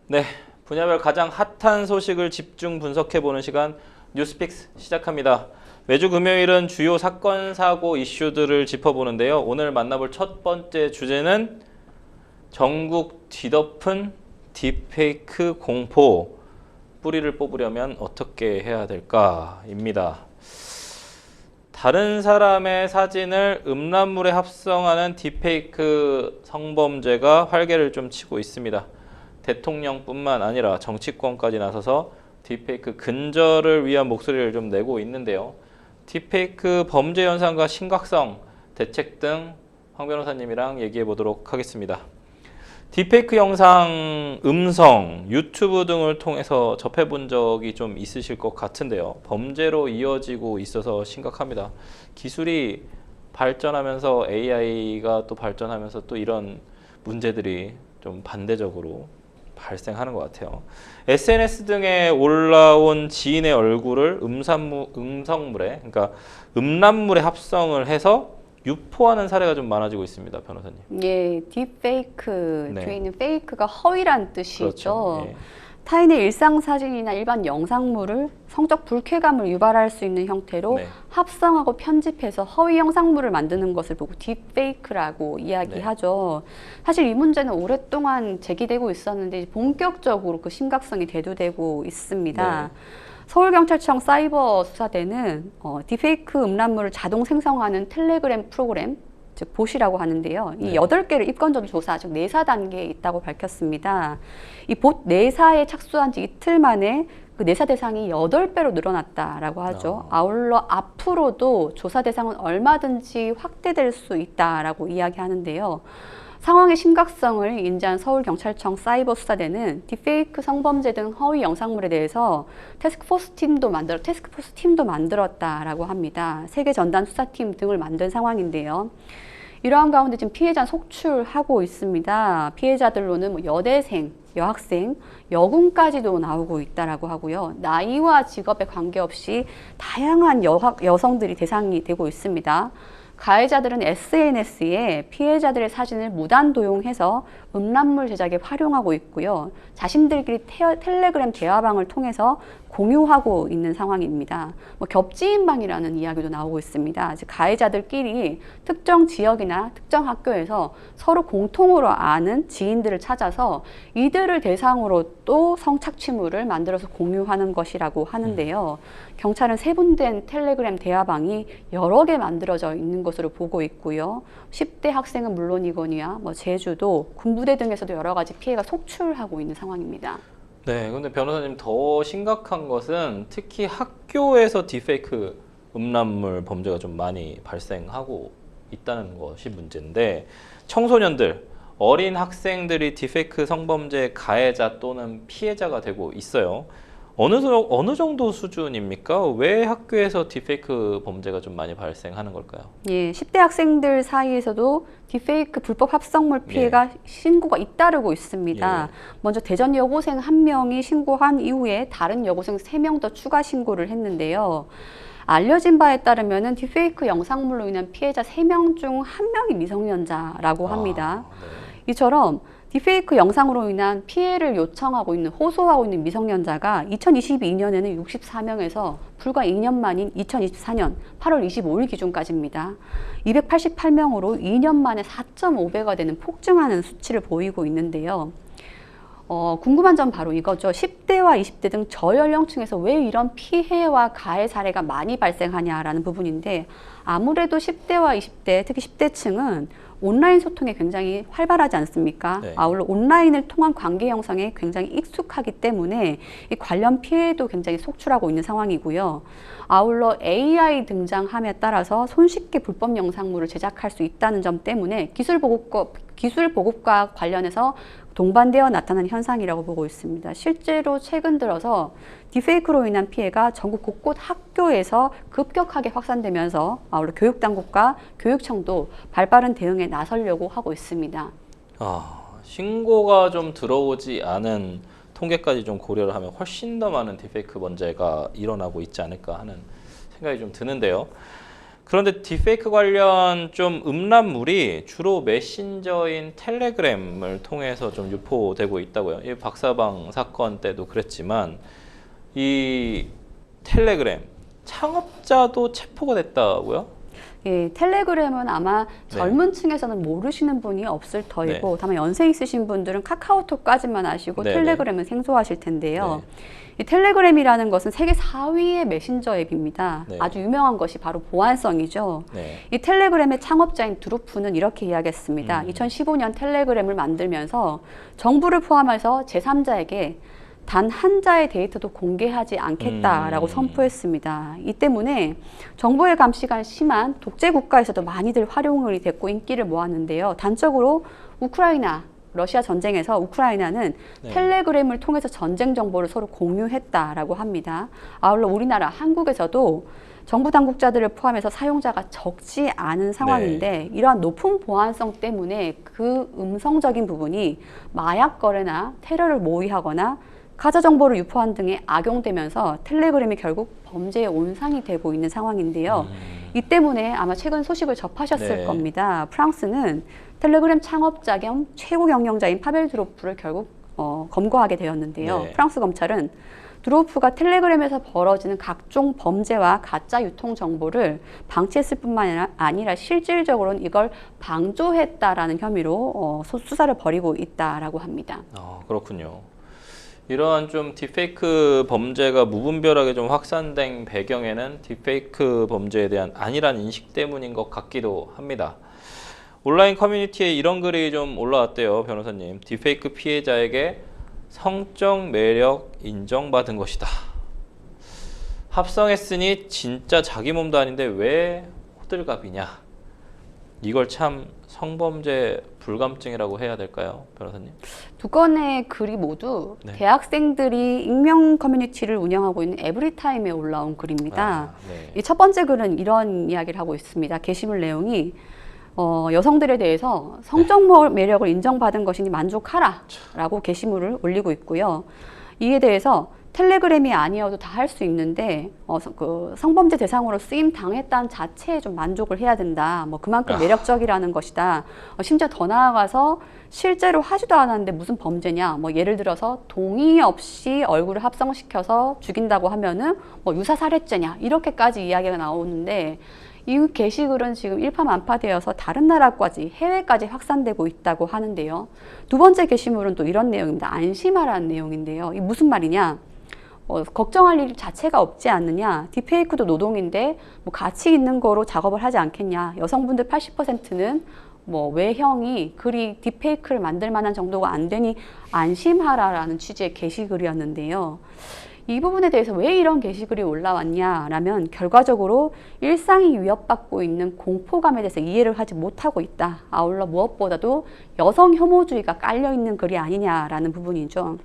네, 분야별 가장 핫한 소식을 집중 분석해보는 시간 뉴스픽스 시작합니다. 매주 금요일은 주요 사건, 사고, 이슈들을 짚어보는데요. 오늘 만나볼 첫 번째 주제는 전국 뒤덮은 딥페이크 공포, 뿌리를 뽑으려면 어떻게 해야 될까입니다. 다른 사람의 사진을 음란물에 합성하는 딥페이크 성범죄가 활개를 좀 치고 있습니다. 대통령뿐만 아니라 정치권까지 나서서 딥페이크 근절을 위한 목소리를 좀 내고 있는데요. 딥페이크 범죄 현상과 심각성, 대책 등 황 변호사님이랑 얘기해 보도록 하겠습니다. 딥페이크 영상, 음성, 유튜브 등을 통해서 접해본 적이 좀 있으실 것 같은데요. 범죄로 이어지고 있어서 심각합니다. 기술이 발전하면서 AI가 또 발전하면서 또 이런 문제들이 좀 반대적으로 발생하는 것 같아요. SNS 등에 올라온 지인의 얼굴을 음성물에, 그러니까 음란물에 합성을 해서 유포하는 사례가 좀 많아지고 있습니다, 변호사님. 예, 딥페이크 네. 뒤에 있는 페이크가 허위란 뜻이죠. 그렇죠. 예. 타인의 일상 사진이나 일반 영상물을 성적 불쾌감을 유발할 수 있는 형태로 네. 합성하고 편집해서 허위 영상물을 만드는 것을 보고 딥페이크라고 이야기하죠. 사실 이 문제는 오랫동안 제기되고 있었는데 본격적으로 그 심각성이 대두되고 있습니다. 네. 서울경찰청 사이버 수사대는 딥페이크 음란물을 자동 생성하는 텔레그램 프로그램, 즉 봇이라고 하는데요. 이 네. 8개를 입건전 조사, 즉 내사 단계에 있다고 밝혔습니다. 이 봇 내사에 착수한 지 이틀 만에 그 내사 대상이 8배로 늘어났다라고 하죠. 아울러 앞으로도 조사 대상은 얼마든지 확대될 수 있다라고 이야기하는데요. 상황의 심각성을 인지한 서울경찰청 사이버 수사대는 딥페이크 성범죄 등 허위 영상물에 대해서 태스크포스 팀도 만들었다라고 합니다. 세계 전담 수사팀 등을 만든 상황인데요. 이러한 가운데 지금 피해자는 속출하고 있습니다. 피해자들로는 뭐 여대생, 여학생, 여군까지도 나오고 있다라고 하고요. 나이와 직업에 관계없이 다양한 여성들이 대상이 되고 있습니다. 가해자들은 SNS에 피해자들의 사진을 무단 도용해서 음란물 제작에 활용하고 있고요. 자신들끼리 텔레그램 대화방을 통해서 공유하고 있는 상황입니다. 뭐 겹지인방이라는 이야기도 나오고 있습니다. 즉 가해자들끼리 특정 지역이나 특정 학교에서 서로 공통으로 아는 지인들을 찾아서 이들을 대상으로 또 성착취물을 만들어서 공유하는 것이라고 하는데요. 경찰은 세분된 텔레그램 대화방이 여러 개 만들어져 있는 것으로 보고 있고요. 10대 학생은 물론이거니와 뭐 제주도, 군부대 등에서도 여러 가지 피해가 속출하고 있는 상황입니다. 네, 근데 변호사님 더 심각한 것은 특히 학교에서 딥페이크 음란물 범죄가 좀 많이 발생하고 있다는 것이 문제인데 청소년들, 어린 학생들이 딥페이크 성범죄 가해자 또는 피해자가 되고 있어요. 어느 정도 수준입니까? 왜 학교에서 딥페이크 범죄가 좀 많이 발생하는 걸까요? 예, 10대 학생들 사이에서도 딥페이크 불법 합성물 피해가 신고가 잇따르고 있습니다. 먼저 대전 여고생 1명이 신고한 이후에 다른 여고생 3명 더 추가 신고를 했는데요. 알려진 바에 따르면 딥페이크 영상물로 인한 피해자 3명 중 1명이 미성년자라고 합니다. 네. 이처럼 딥페이크 영상으로 인한 피해를 요청하고 있는, 호소하고 있는 미성년자가 2022년에는 64명에서 불과 2년 만인 2024년 8월 25일 기준까지입니다. 288명으로 2년 만에 4.5배가 되는 폭증하는 수치를 보이고 있는데요. 궁금한 점 바로 이거죠. 10대와 20대 등 저연령층에서 왜 이런 피해와 가해 사례가 많이 발생하냐라는 부분인데 아무래도 10대와 20대, 특히 10대층은 온라인 소통에 굉장히 활발하지 않습니까? 네. 아울러 온라인을 통한 관계 형성에 굉장히 익숙하기 때문에 이 관련 피해도 굉장히 속출하고 있는 상황이고요. 아울러 AI 등장함에 따라서 손쉽게 불법 영상물을 제작할 수 있다는 점 때문에 기술 보급과 관련해서 동반되어 나타나는 현상이라고 보고 있습니다. 실제로 최근 들어서 딥페이크로 인한 피해가 전국 곳곳 학교에서 급격하게 확산되면서 아울러 교육당국과 교육청도 발빠른 대응에 나서려고 하고 있습니다. 신고가 좀 들어오지 않은 통계까지 좀 고려를 하면 훨씬 더 많은 딥페이크 범죄가 일어나고 있지 않을까 하는 생각이 좀 드는데요. 그런데 딥페이크 관련 좀 음란물이 주로 메신저인 텔레그램을 통해서 좀 유포되고 있다고요. 이 박사방 사건 때도 그랬지만 이 텔레그램 창업자도 체포가 됐다고요? 예, 텔레그램은 아마 젊은 층에서는 모르시는 분이 없을 터이고 다만 연세 있으신 분들은 카카오톡까지만 아시고 텔레그램은 생소하실 텐데요. 이 텔레그램이라는 것은 세계 4위의 메신저 앱입니다. 아주 유명한 것이 바로 보안성이죠. 이 텔레그램의 창업자인 드루프는 이렇게 이야기했습니다. 2015년 텔레그램을 만들면서 정부를 포함해서 제3자에게 단 한 자의 데이터도 공개하지 않겠다라고 선포했습니다. 이 때문에 정부의 감시가 심한 독재 국가에서도 많이들 활용이 됐고 인기를 모았는데요. 단적으로 러시아 전쟁에서 우크라이나는 텔레그램을 통해서 전쟁 정보를 서로 공유했다라고 합니다. 아울러 우리나라 한국에서도 정부 당국자들을 포함해서 사용자가 적지 않은 상황인데 이러한 높은 보안성 때문에 그 음성적인 부분이 마약 거래나 테러를 모의하거나 가짜 정보를 유포한 등에 악용되면서 텔레그램이 결국 범죄의 온상이 되고 있는 상황인데요. 이 때문에 아마 최근 소식을 접하셨을 겁니다. 프랑스는 텔레그램 창업자 겸 최고 경영자인 파벨 드로프를 결국 검거하게 되었는데요. 프랑스 검찰은 드로프가 텔레그램에서 벌어지는 각종 범죄와 가짜 유통 정보를 방치했을 뿐만 아니라 실질적으로는 이걸 방조했다라는 혐의로 수사를 벌이고 있다라고 합니다. 그렇군요. 이러한 좀 딥페이크 범죄가 무분별하게 좀 확산된 배경에는 딥페이크 범죄에 대한 안일한 인식 때문인 것 같기도 합니다. 온라인 커뮤니티에 이런 글이 좀 올라왔대요, 변호사님. 딥페이크 피해자에게 성적 매력 인정받은 것이다. 합성했으니 진짜 자기 몸도 아닌데 왜 호들갑이냐. 이걸 참 성범죄 불감증이라고 해야 될까요, 변호사님? 두 건의 글이 모두 대학생들이 익명 커뮤니티를 운영하고 있는 에브리타임에 올라온 글입니다. 이 첫 번째 글은 이런 이야기를 하고 있습니다. 게시물 내용이 여성들에 대해서 성적 매력을 인정받은 것이니 만족하라 라고 게시물을 올리고 있고요. 이에 대해서 텔레그램이 아니어도 다 할 수 있는데 그 성범죄 대상으로 쓰임 당했다는 자체에 좀 만족을 해야 된다. 뭐 그만큼 매력적이라는 것이다. 심지어 더 나아가서 실제로 하지도 않았는데 무슨 범죄냐. 뭐 예를 들어서 동의 없이 얼굴을 합성시켜서 죽인다고 하면은 뭐 유사살해죄냐. 이렇게까지 이야기가 나오는데 이 게시글은 지금 일파만파되어서 다른 나라까지 해외까지 확산되고 있다고 하는데요. 두 번째 게시물은 또 이런 내용입니다. 안심하라는 내용인데요. 이 무슨 말이냐? 걱정할 일 자체가 없지 않느냐. 딥페이크도 노동인데 뭐 가치 있는 거로 작업을 하지 않겠냐. 여성분들 80%는 뭐 외형이 그리 딥페이크를 만들 만한 정도가 안 되니 안심하라라는 취지의 게시글이었는데요. 이 부분에 대해서 왜 이런 게시글이 올라왔냐라면 결과적으로 일상이 위협받고 있는 공포감에 대해서 이해를 하지 못하고 있다. 아울러 무엇보다도 여성 혐오주의가 깔려있는 글이 아니냐라는 부분이죠.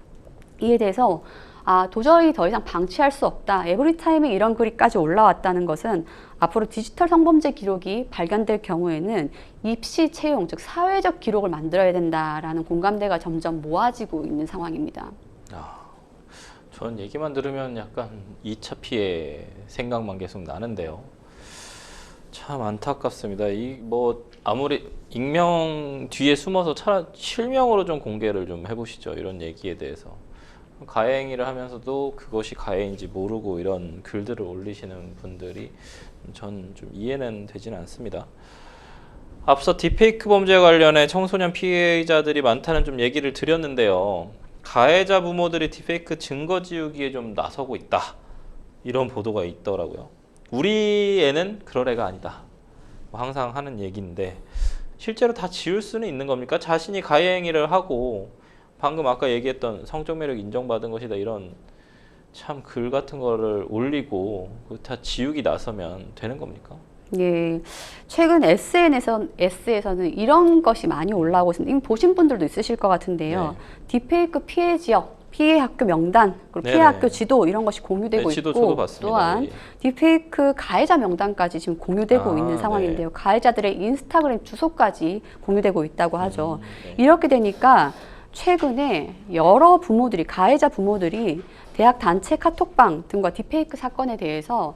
이에 대해서 도저히 더 이상 방치할 수 없다. 에브리타임에 이런 글이까지 올라왔다는 것은 앞으로 디지털 성범죄 기록이 발견될 경우에는 입시 채용, 즉 사회적 기록을 만들어야 된다라는 공감대가 점점 모아지고 있는 상황입니다. 전 얘기만 들으면 약간 2차 피해 생각만 계속 나는데요. 참 안타깝습니다. 아무리 익명 뒤에 숨어서 차라리 실명으로 좀 공개를 좀 해보시죠. 이런 얘기에 대해서. 가해 행위를 하면서도 그것이 가해인지 모르고 이런 글들을 올리시는 분들이 전 좀 이해는 되지는 않습니다. 앞서 딥페이크 범죄 관련해 청소년 피해자들이 많다는 좀 얘기를 드렸는데요. 가해자 부모들이 딥페이크 증거 지우기에 좀 나서고 있다. 이런 보도가 있더라고요. 우리 애는 그럴 애가 아니다. 항상 하는 얘기인데 실제로 다 지울 수는 있는 겁니까? 자신이 가해 행위를 하고 방금 아까 얘기했던 성적 매력 인정받은 것이다 이런 참 글 같은 거를 올리고 다 지우기 나서면 되는 겁니까? 예, 최근 SNS에서는 이런 것이 많이 올라오고 있습니다. 이미 보신 분들도 있으실 것 같은데요. 딥페이크 피해 지역, 피해 학교 명단, 그리고 피해 학교 지도 이런 것이 공유되고 있고 또한 딥페이크 가해자 명단까지 지금 공유되고 있는 상황인데요. 가해자들의 인스타그램 주소까지 공유되고 있다고 하죠. 이렇게 되니까 최근에 여러 부모들이, 가해자 부모들이 대학 단체 카톡방 등과 딥페이크 사건에 대해서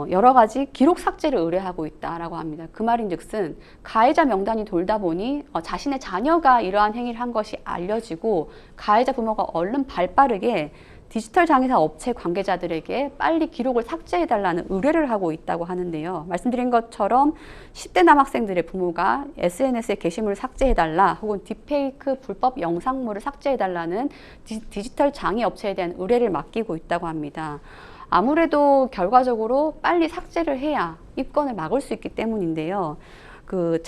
여러 가지 기록 삭제를 의뢰하고 있다라고 합니다. 그 말인즉슨 가해자 명단이 돌다 보니 자신의 자녀가 이러한 행위를 한 것이 알려지고 가해자 부모가 얼른 발빠르게 디지털 장애사 업체 관계자들에게 빨리 기록을 삭제해달라는 의뢰를 하고 있다고 하는데요. 말씀드린 것처럼 10대 남학생들의 부모가 SNS에 게시물을 삭제해달라 혹은 딥페이크 불법 영상물을 삭제해달라는 디지털 장애 업체에 대한 의뢰를 맡기고 있다고 합니다. 아무래도 결과적으로 빨리 삭제를 해야 입건을 막을 수 있기 때문인데요. 그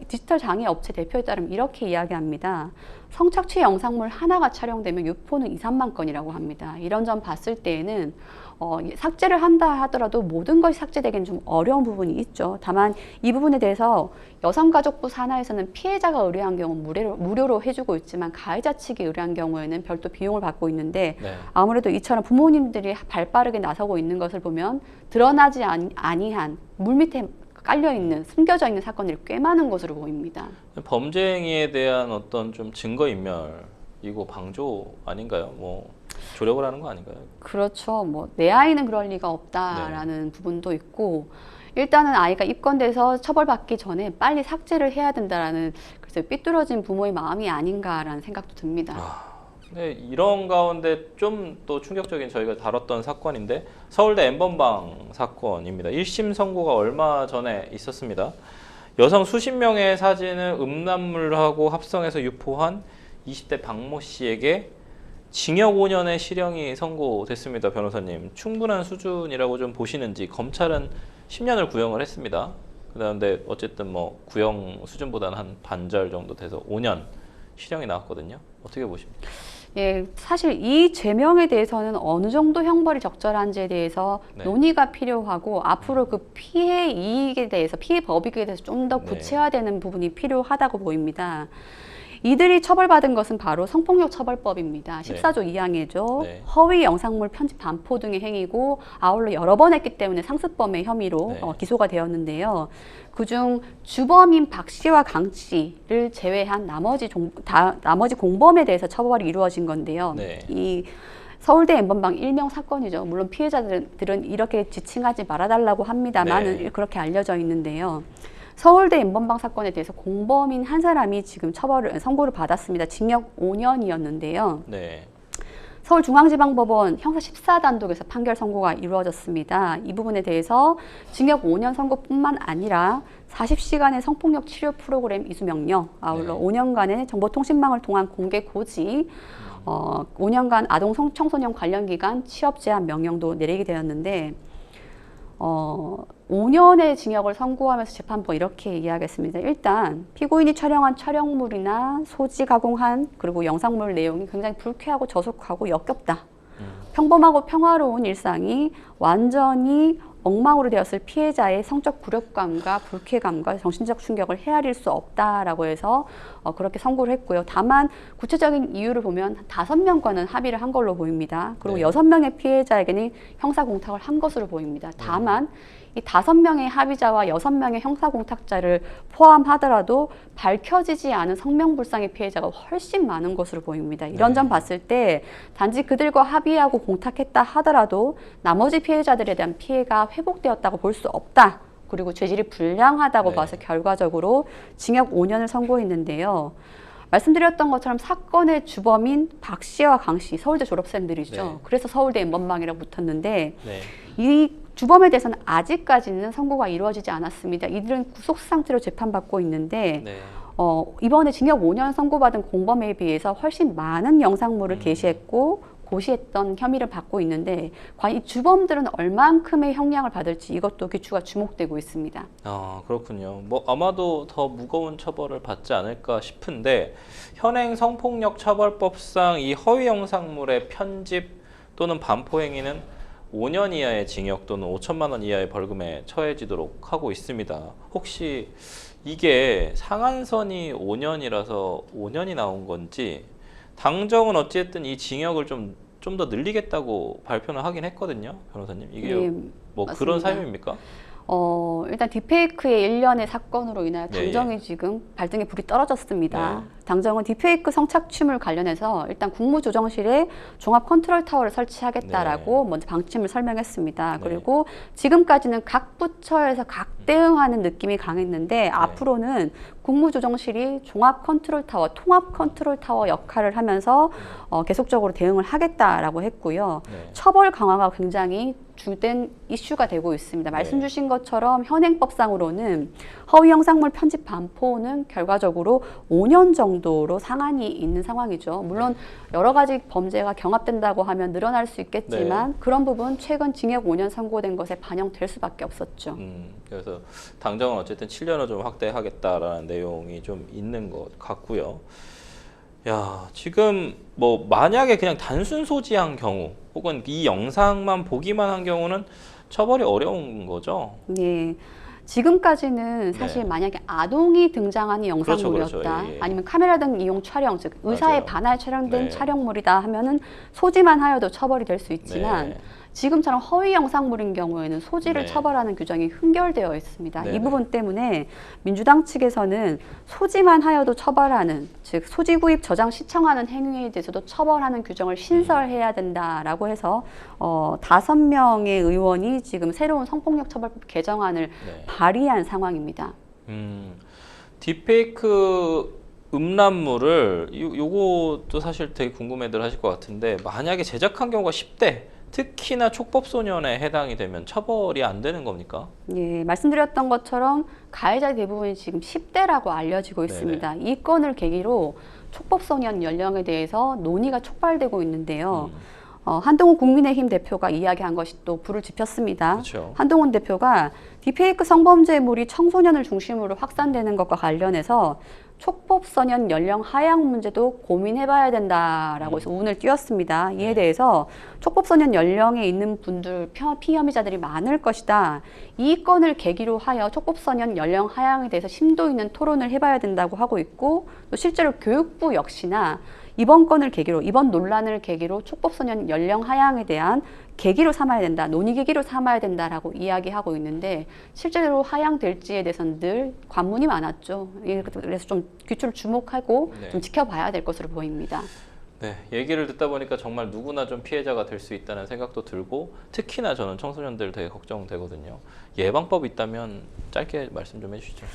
디지털 장애 업체 대표에 따르면 이렇게 이야기합니다. 성착취 영상물 하나가 촬영되면 유포는 2, 3만 건이라고 합니다. 이런 점 봤을 때에는 삭제를 한다 하더라도 모든 것이 삭제되기는 좀 어려운 부분이 있죠. 다만 이 부분에 대해서 여성가족부 산하에서는 피해자가 의뢰한 경우 무료로 해주고 있지만 가해자 측이 의뢰한 경우에는 별도 비용을 받고 있는데 네. 아무래도 이처럼 부모님들이 발빠르게 나서고 있는 것을 보면 드러나지 아니한 물밑에 깔려있는 숨겨져 있는 사건들이 꽤 많은 것으로 보입니다. 범죄 행위에 대한 어떤 좀 증거인멸 이거 방조 아닌가요? 뭐 조력을 하는 거 아닌가요? 그렇죠. 뭐 내 아이는 그럴 리가 없다라는 부분도 있고 일단은 아이가 입건돼서 처벌받기 전에 빨리 삭제를 해야 된다라는 그래서 삐뚤어진 부모의 마음이 아닌가라는 생각도 듭니다. 네, 이런 가운데 좀 또 충격적인 저희가 다뤘던 사건인데 서울대 N번방 사건입니다. 1심 선고가 얼마 전에 있었습니다. 여성 수십 명의 사진을 음란물하고 합성해서 유포한 20대 박모 씨에게 징역 5년의 실형이 선고됐습니다. 변호사님, 충분한 수준이라고 좀 보시는지. 검찰은 10년을 구형을 했습니다. 그런데 어쨌든 뭐 구형 수준보다는 한 반절 정도 돼서 5년 실형이 나왔거든요. 어떻게 보십니까? 예, 사실 이 죄명에 대해서는 어느 정도 형벌이 적절한지에 대해서 네. 논의가 필요하고 앞으로 그 피해 이익에 대해서 피해 법익에 대해서 좀 더 네. 구체화되는 부분이 필요하다고 보입니다. 이들이 처벌받은 것은 바로 성폭력 처벌법입니다. 14조 2항이죠. 네. 허위 영상물 편집 반포 등의 행위고 아울러 여러 번 했기 때문에 상습범의 혐의로 네. 기소가 되었는데요. 그중 주범인 박 씨와 강 씨를 제외한 나머지 공범에 대해서 처벌이 이루어진 건데요. 네. 이 서울대 N번방 일명 사건이죠. 물론 피해자들은 이렇게 지칭하지 말아달라고 합니다만은 네. 그렇게 알려져 있는데요. 서울대 N번방 사건에 대해서 공범인 한 사람이 지금 선고를 받았습니다. 징역 5년이었는데요. 네. 서울중앙지방법원 형사 14단독에서 판결 선고가 이루어졌습니다. 이 부분에 대해서 징역 5년 선고뿐만 아니라 40시간의 성폭력 치료 프로그램 이수명령, 아울러 네. 5년간의 정보통신망을 통한 공개 고지, 5년간 아동 청소년 관련 기관 취업 제한 명령도 내리게 되었는데 5년의 징역을 선고하면서 재판부가 이렇게 이야기했습니다. 일단 피고인이 촬영한 촬영물이나 소지 가공한 그리고 영상물 내용이 굉장히 불쾌하고 저속하고 역겹다. 평범하고 평화로운 일상이 완전히 엉망으로 되었을 피해자의 성적 굴욕감과 불쾌감과 정신적 충격을 헤아릴 수 없다라고 해서 그렇게 선고를 했고요. 다만 구체적인 이유를 보면 5명과는 합의를 한 걸로 보입니다. 그리고 네. 6명의 피해자에게는 형사공탁을 한 것으로 보입니다. 다만 이 5명의 합의자와 6명의 형사공탁자를 포함하더라도 밝혀지지 않은 성명불상의 피해자가 훨씬 많은 것으로 보입니다. 이런 네. 점 봤을 때 단지 그들과 합의하고 공탁했다 하더라도 나머지 피해자들에 대한 피해가 회복되었다고 볼 수 없다. 그리고 죄질이 불량하다고 네. 봐서 결과적으로 징역 5년을 선고했는데요. 말씀드렸던 것처럼 사건의 주범인 박 씨와 강 씨, 서울대 졸업생들이죠. 네. 그래서 서울대 N번방이라고 붙었는데 네. 이 주범에 대해서는 아직까지는 선고가 이루어지지 않았습니다. 이들은 구속 상태로 재판받고 있는데 네. 이번에 징역 5년 선고받은 공범에 비해서 훨씬 많은 영상물을 게시했고 고시했던 혐의를 받고 있는데 과연 이 주범들은 얼만큼의 형량을 받을지 이것도 귀추가 주목되고 있습니다. 아, 그렇군요. 뭐 아마도 더 무거운 처벌을 받지 않을까 싶은데 현행 성폭력 처벌법상 이 허위 영상물의 편집 또는 반포 행위는 5년 이하의 징역 또는 5천만 원 이하의 벌금에 처해지도록 하고 있습니다. 혹시 이게 상한선이 5년이라서 5년이 나온 건지 당정은 어쨌든 이 징역을 좀 더 늘리겠다고 발표는 하긴 했거든요, 변호사님. 이게 네, 뭐 맞습니다. 그런 사유입니까? 일단 딥페이크의 일련의 사건으로 인하여 네, 당정이 지금 발등에 불이 떨어졌습니다. 네. 당정은 딥페이크 성착취물 관련해서 일단 국무조정실에 종합 컨트롤 타워를 설치하겠다라고 먼저 방침을 설명했습니다. 네. 그리고 지금까지는 각 부처에서 각 대응하는 느낌이 강했는데 앞으로는 국무조정실이 종합 컨트롤 타워, 통합 컨트롤 타워 역할을 하면서 계속적으로 대응을 하겠다라고 했고요. 네. 처벌 강화가 굉장히 주된 이슈가 되고 있습니다. 말씀 주신 것처럼 현행법상으로는 허위 영상물 편집 반포는 결과적으로 5년 정도로 상한이 있는 상황이죠. 물론 여러 가지 범죄가 경합된다고 하면 늘어날 수 있겠지만 그런 부분 최근 징역 5년 선고된 것에 반영될 수밖에 없었죠. 그래서 그래서 당장은 어쨌든 7년을 좀 확대하겠다라는 내용이 좀 있는 것 같고요. 야, 지금 뭐 만약에 그냥 단순 소지한 경우 혹은 이 영상만 보기만 한 경우는 처벌이 어려운 거죠. 네. 지금까지는 사실 네. 만약에 아동이 등장하는 그렇죠, 영상물이었다. 그렇죠. 예, 예. 아니면 카메라 등 이용 촬영, 즉 의사의 맞아요. 반할 촬영된 네. 촬영물이다 하면은 소지만 하여도 처벌이 될 수 있지만 네. 지금처럼 허위 영상물인 경우에는 소지를 네. 처벌하는 규정이 흥결되어 있습니다. 네네. 이 부분 때문에 민주당 측에서는 소지만 하여도 처벌하는, 즉 소지 구입, 저장, 시청하는 행위에 대해서도 처벌하는 규정을 신설해야 된다라고 해서 5명의 의원이 지금 새로운 성폭력 처벌법 개정안을 네. 발의한 상황입니다. 딥페이크 음란물을 요것도 사실 되게 궁금해들 하실 것 같은데 만약에 제작한 경우가 10대 특히나 촉법소년에 해당이 되면 처벌이 안 되는 겁니까? 예, 말씀드렸던 것처럼 가해자 대부분이 지금 10대라고 알려지고 있습니다. 이 건을 계기로 촉법소년 연령에 대해서 논의가 촉발되고 있는데요. 한동훈 국민의힘 대표가 이야기한 것이 또 불을 지폈습니다. 그렇죠. 한동훈 대표가 딥페이크 성범죄물이 청소년을 중심으로 확산되는 것과 관련해서 촉법소년 연령 하향 문제도 고민해봐야 된다라고 해서 운을 띄웠습니다. 이에 대해서 촉법소년 연령에 있는 분들, 피혐의자들이 많을 것이다. 이 건을 계기로 하여 촉법소년 연령 하향에 대해서 심도 있는 토론을 해봐야 된다고 하고 있고, 또 실제로 교육부 역시나 이번 건을 계기로, 이번 논란을 계기로 촉법소년 연령 하향에 대한 계기로 삼아야 된다, 논의 계기로 삼아야 된다라고 이야기하고 있는데 실제로 하향될지에 대해서는 늘 관문이 많았죠. 그래서 좀 귀추를 주목하고 좀 지켜봐야 될 것으로 보입니다. 네, 얘기를 듣다 보니까 정말 누구나 좀 피해자가 될 수 있다는 생각도 들고 특히나 저는 청소년들 되게 걱정되거든요. 예방법이 있다면 짧게 말씀 좀 해주시죠.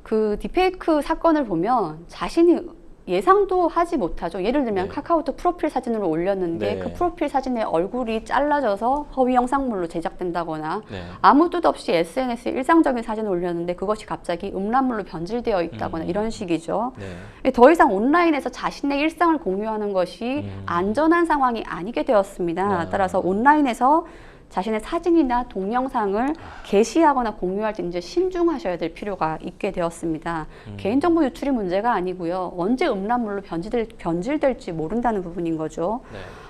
그 딥페이크 사건을 보면 자신이 예상도 하지 못하죠. 예를 들면 카카오톡 프로필 사진으로 올렸는데 그 프로필 사진의 얼굴이 잘라져서 허위 영상물로 제작된다거나 아무 뜻 없이 SNS에 일상적인 사진을 올렸는데 그것이 갑자기 음란물로 변질되어 있다거나 이런 식이죠. 더 이상 온라인에서 자신의 일상을 공유하는 것이 안전한 상황이 아니게 되었습니다. 따라서 온라인에서 자신의 사진이나 동영상을 게시하거나 공유할 때 이제 신중하셔야 될 필요가 있게 되었습니다. 개인정보 유출이 문제가 아니고요. 언제 음란물로 변질될지 모른다는 부분인 거죠.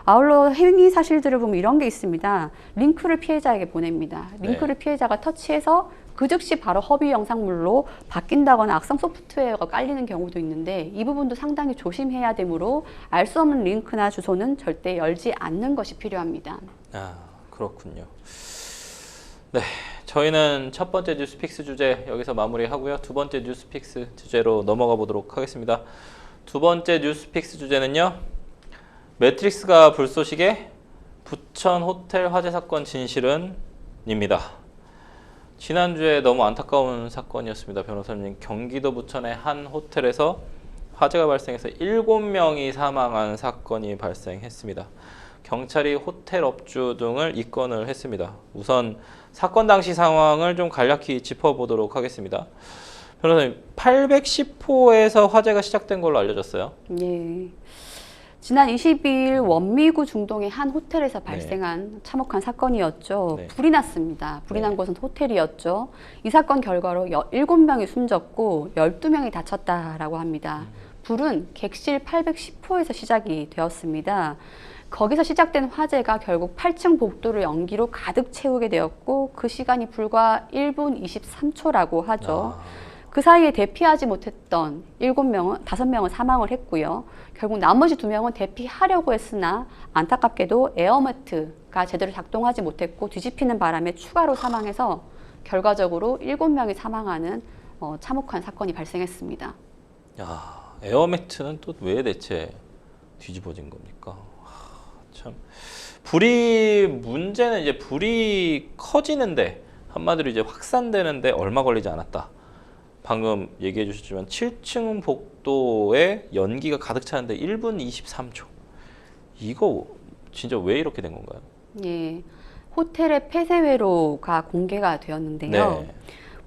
아울러 행위 사실들을 보면 이런 게 있습니다. 링크를 피해자에게 보냅니다. 링크를 피해자가 터치해서 그 즉시 바로 허위 영상물로 바뀐다거나 악성 소프트웨어가 깔리는 경우도 있는데 이 부분도 상당히 조심해야 되므로 알 수 없는 링크나 주소는 절대 열지 않는 것이 필요합니다. 그렇군요. 네, 저희는 첫 번째 뉴스픽스 주제 여기서 마무리하고요. 두 번째 뉴스픽스 주제로 넘어가 보도록 하겠습니다. 두 번째 뉴스픽스 주제는요. 매트릭스가 불쏘시개 부천 호텔 화재 사건 진실은 입니다. 지난주에 너무 안타까운 사건이었습니다. 변호사님, 경기도 부천의 한 호텔에서 화재가 발생해서 7명이 사망한 사건이 발생했습니다. 경찰이 호텔 업주 등을 입건을 했습니다. 우선 사건 당시 상황을 좀 간략히 짚어보도록 하겠습니다. 변호사님, 810호에서 화재가 시작된 걸로 알려졌어요. 네. 지난 22일 원미구 중동의 한 호텔에서 발생한 참혹한 사건이었죠. 불이 났습니다. 불이 난 곳은 호텔이었죠. 이 사건 결과로 7명이 숨졌고 12명이 다쳤다라고 합니다. 불은 객실 810호에서 시작이 되었습니다. 거기서 시작된 화재가 결국 8층 복도를 연기로 가득 채우게 되었고 그 시간이 불과 1분 23초라고 하죠. 그 사이에 대피하지 못했던 5명은 사망을 했고요. 결국 나머지 2명은 대피하려고 했으나 안타깝게도 에어매트가 제대로 작동하지 못했고 뒤집히는 바람에 추가로 사망해서 결과적으로 7명이 사망하는 참혹한 사건이 발생했습니다. 에어매트는 또 왜 대체 뒤집어진 겁니까? 참 문제는 이제 불이 커지는데 한마디로 이제 확산되는데 얼마 걸리지 않았다. 방금 얘기해 주셨지만 7층 복도에 연기가 가득 차는데 1분 23초. 이거 진짜 왜 이렇게 된 건가요? 예, 호텔의 폐쇄회로가 공개가 되었는데요.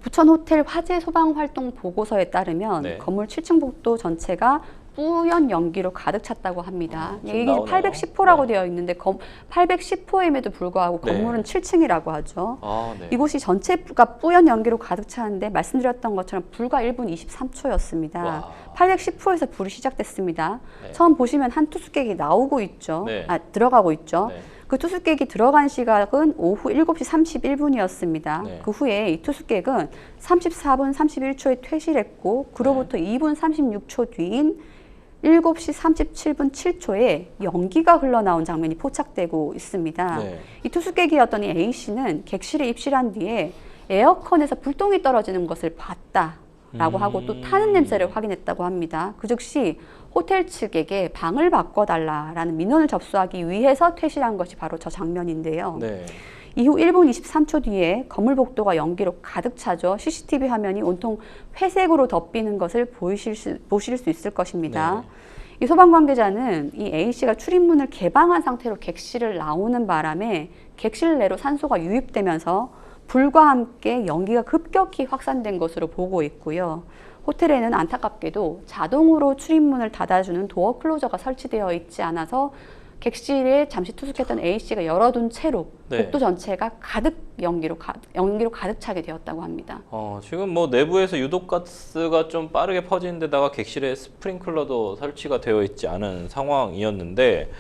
부천 호텔 화재 소방 활동 보고서에 따르면 건물 7층 복도 전체가 뿌연 연기로 가득 찼다고 합니다. 지금 이게 나오네요. 810호라고 네. 되어 있는데 810호임에도 불구하고 네. 건물은 7층이라고 하죠. 아, 네. 이곳이 전체가 뿌연 연기로 가득 차는데 말씀드렸던 것처럼 불과 1분 23초였습니다. 와. 810호에서 불이 시작됐습니다. 네. 처음 보시면 한 투숙객이 나오고 있죠. 네. 들어가고 있죠. 네. 그 투숙객이 들어간 시각은 오후 7시 31분이었습니다. 네. 그 후에 이 투숙객은 34분 31초에 퇴실했고 그로부터 2분 36초 뒤인 7시 37분 7초에 연기가 흘러나온 장면이 포착되고 있습니다. 네. 이 투숙객이었던 이 A씨는 객실에 입실한 뒤에 에어컨에서 불똥이 떨어지는 것을 봤다라고 하고 또 타는 냄새를 확인했다고 합니다. 그 즉시 호텔 측에게 방을 바꿔달라라는 민원을 접수하기 위해서 퇴실한 것이 바로 저 장면인데요. 네. 이후 1분 23초 뒤에 건물 복도가 연기로 가득 차죠. CCTV 화면이 온통 회색으로 덮이는 것을 보실 수 있을 것입니다. 네. 이 소방 관계자는 이 A씨가 출입문을 개방한 상태로 객실을 나오는 바람에 객실 내로 산소가 유입되면서 불과 함께 연기가 급격히 확산된 것으로 보고 있고요. 호텔에는 안타깝게도 자동으로 출입문을 닫아주는 도어 클로저가 설치되어 있지 않아서 객실에 잠시 투숙했던 A씨가 열어둔 채로 네. 복도 전체가 가득 연기로 가득 차게 되었다고 합니다. 지금 뭐 내부에서 유독가스가 좀 빠르게 퍼지는 데다가 객실에 스프링클러도 설치가 되어 있지 않은 상황이었는데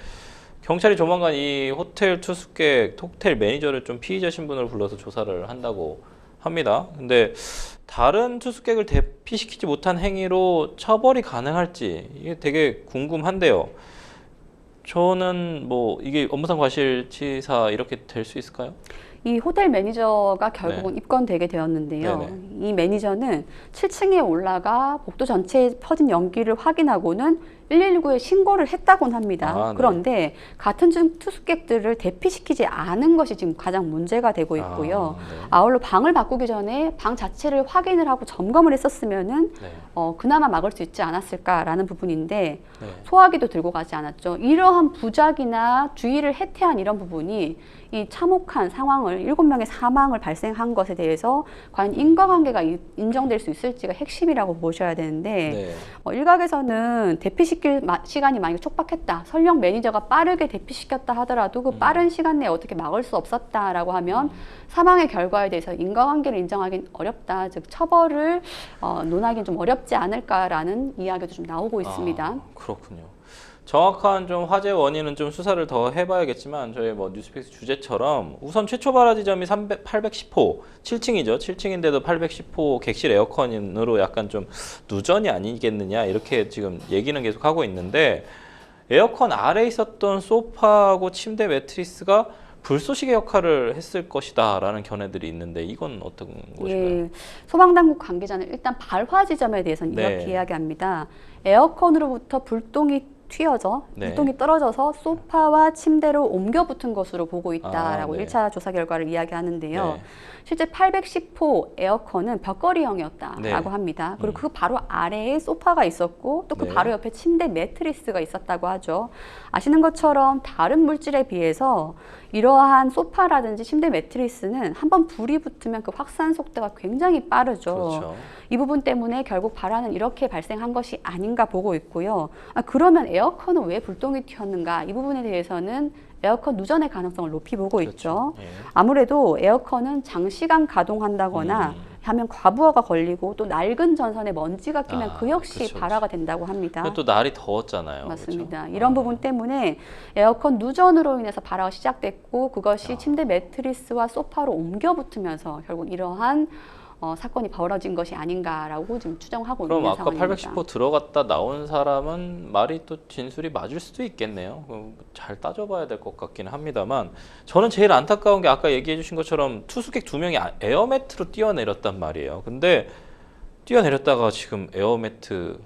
경찰이 조만간 이 호텔 투숙객, 호텔 매니저를 좀 피의자 신분으로 불러서 조사를 한다고 합니다. 근데 다른 투숙객을 대피시키지 못한 행위로 처벌이 가능할지 이게 되게 궁금한데요. 저는 뭐 이게 업무상 과실치사 이렇게 될 수 있을까요? 이 호텔 매니저가 결국은 입건되게 되었는데요. 네네. 이 매니저는 7층에 올라가 복도 전체에 퍼진 연기를 확인하고는 119에 신고를 했다곤 합니다. 아, 네. 그런데 같은 투숙객들을 대피시키지 않은 것이 지금 가장 문제가 되고 있고요. 네. 아울러 방을 바꾸기 전에 방 자체를 확인을 하고 점검을 했었으면은 네. 그나마 막을 수 있지 않았을까라는 부분인데 네. 소화기도 들고 가지 않았죠. 이러한 부작이나 주의를 해태한 이런 부분이 이 참혹한 상황을 7명의 사망을 발생한 것에 대해서 과연 인과관계가 인정될 수 있을지가 핵심이라고 보셔야 되는데 네. 일각에서는 대피시킬 시간이 만약에 촉박했다. 설령 매니저가 빠르게 대피시켰다 하더라도 그 빠른 시간 내에 어떻게 막을 수 없었다라고 하면 사망의 결과에 대해서 인과관계를 인정하기는 어렵다. 즉 처벌을 논하기는 좀 어렵지 않을까라는 이야기도 좀 나오고 있습니다. 그렇군요. 정확한 좀 화재 원인은 좀 수사를 더 해봐야겠지만 저희 뭐 뉴스픽스 주제처럼 우선 최초 발화 지점이 810호 7층이죠. 7층인데도 810호 객실 에어컨으로 약간 좀 누전이 아니겠느냐 이렇게 지금 얘기는 계속 하고 있는데 에어컨 아래에 있었던 소파하고 침대 매트리스가 불쏘시개 역할을 했을 것이다라는 견해들이 있는데 이건 어떤 것인가요? 예, 소방당국 관계자는 일단 발화 지점에 대해서는 네. 이렇게 이야기합니다. 에어컨으로부터 불똥이 튀어져 네. 불똥이 떨어져서 소파와 침대로 옮겨 붙은 것으로 보고 있다라고 네. 1차 조사 결과를 이야기하는데요. 네. 실제 810호 에어컨은 벽걸이형이었다라고 네. 합니다. 그리고 그 바로 아래에 소파가 있었고 또 그 네. 바로 옆에 침대 매트리스가 있었다고 하죠. 아시는 것처럼 다른 물질에 비해서 이러한 소파라든지 침대 매트리스는 한번 불이 붙으면 그 확산 속도가 굉장히 빠르죠. 그렇죠. 이 부분 때문에 결국 발화는 이렇게 발생한 것이 아닌가 보고 있고요. 그러면 에어컨은 왜 불똥이 튀었는가? 이 부분에 대해서는 에어컨 누전의 가능성을 높이 보고 그렇죠. 있죠. 예. 아무래도 에어컨은 장시간 가동한다거나 하면 과부하가 걸리고 또 낡은 전선에 먼지가 끼면 그 역시 그렇죠, 발화가 된다고 합니다. 또 날이 더웠잖아요. 맞습니다. 그렇죠? 이런 부분 때문에 에어컨 누전으로 인해서 발화가 시작됐고 그것이 침대 매트리스와 소파로 옮겨 붙으면서 결국 이러한 사건이 벌어진 것이 아닌가라고 지금 추정하고 그럼 있는 아까 상황입니다. 810호 들어갔다 나온 사람은 말이 또 진술이 맞을 수도 있겠네요. 잘 따져봐야 될 것 같기는 합니다만 저는 제일 안타까운 게 아까 얘기해 주신 것처럼 투숙객 2명이 에어매트로 뛰어내렸단 말이에요. 근데 뛰어내렸다가 지금 에어매트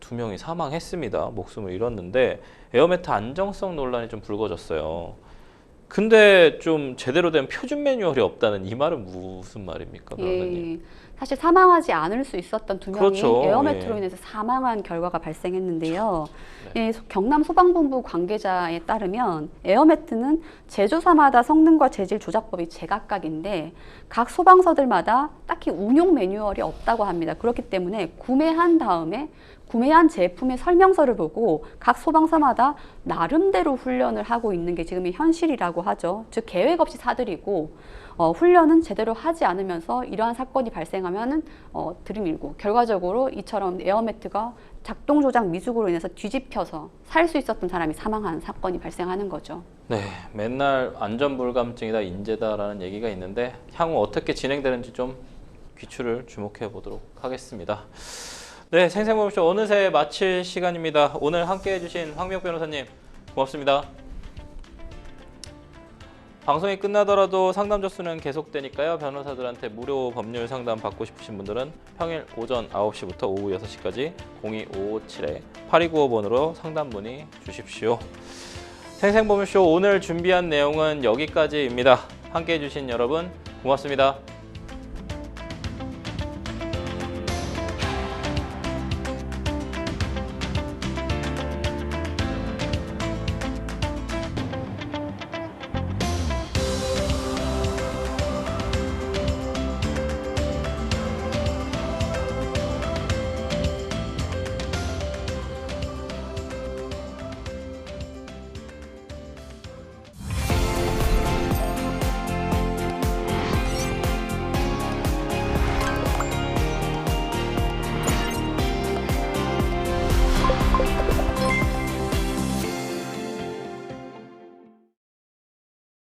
2명이 사망했습니다. 목숨을 잃었는데 에어매트 안정성 논란이 좀 불거졌어요. 근데 좀 제대로 된 표준 매뉴얼이 없다는 이 말은 무슨 말입니까, 변호사님? 예, 사실 사망하지 않을 수 있었던 2명이 그렇죠. 에어매트로 예. 인해서 사망한 결과가 발생했는데요. 예, 경남 소방본부 관계자에 따르면 에어매트는 제조사마다 성능과 재질 조작법이 제각각인데 각 소방서들마다 딱히 운용 매뉴얼이 없다고 합니다. 그렇기 때문에 구매한 다음에 구매한 제품의 설명서를 보고 각 소방서마다 나름대로 훈련을 하고 있는 게 지금의 현실이라고 하죠. 즉 계획 없이 사들이고 훈련은 제대로 하지 않으면서 이러한 사건이 발생하면은 들이밀고 결과적으로 이처럼 에어매트가 작동 조작 미숙으로 인해서 뒤집혀서 살 수 있었던 사람이 사망한 사건이 발생하는 거죠. 네, 맨날 안전불감증이다 인재다라는 얘기가 있는데 향후 어떻게 진행되는지 좀 귀추를 주목해 보도록 하겠습니다. 네, 생생보험쇼 어느새 마칠 시간입니다. 오늘 함께해 주신 황미옥 변호사님 고맙습니다. 방송이 끝나더라도 상담 접수는 계속되니까요. 변호사들한테 무료 법률 상담 받고 싶으신 분들은 평일 오전 9시부터 오후 6시까지 02557-8295번으로 상담 문의 주십시오. 생생보험쇼 오늘 준비한 내용은 여기까지입니다. 함께해 주신 여러분 고맙습니다.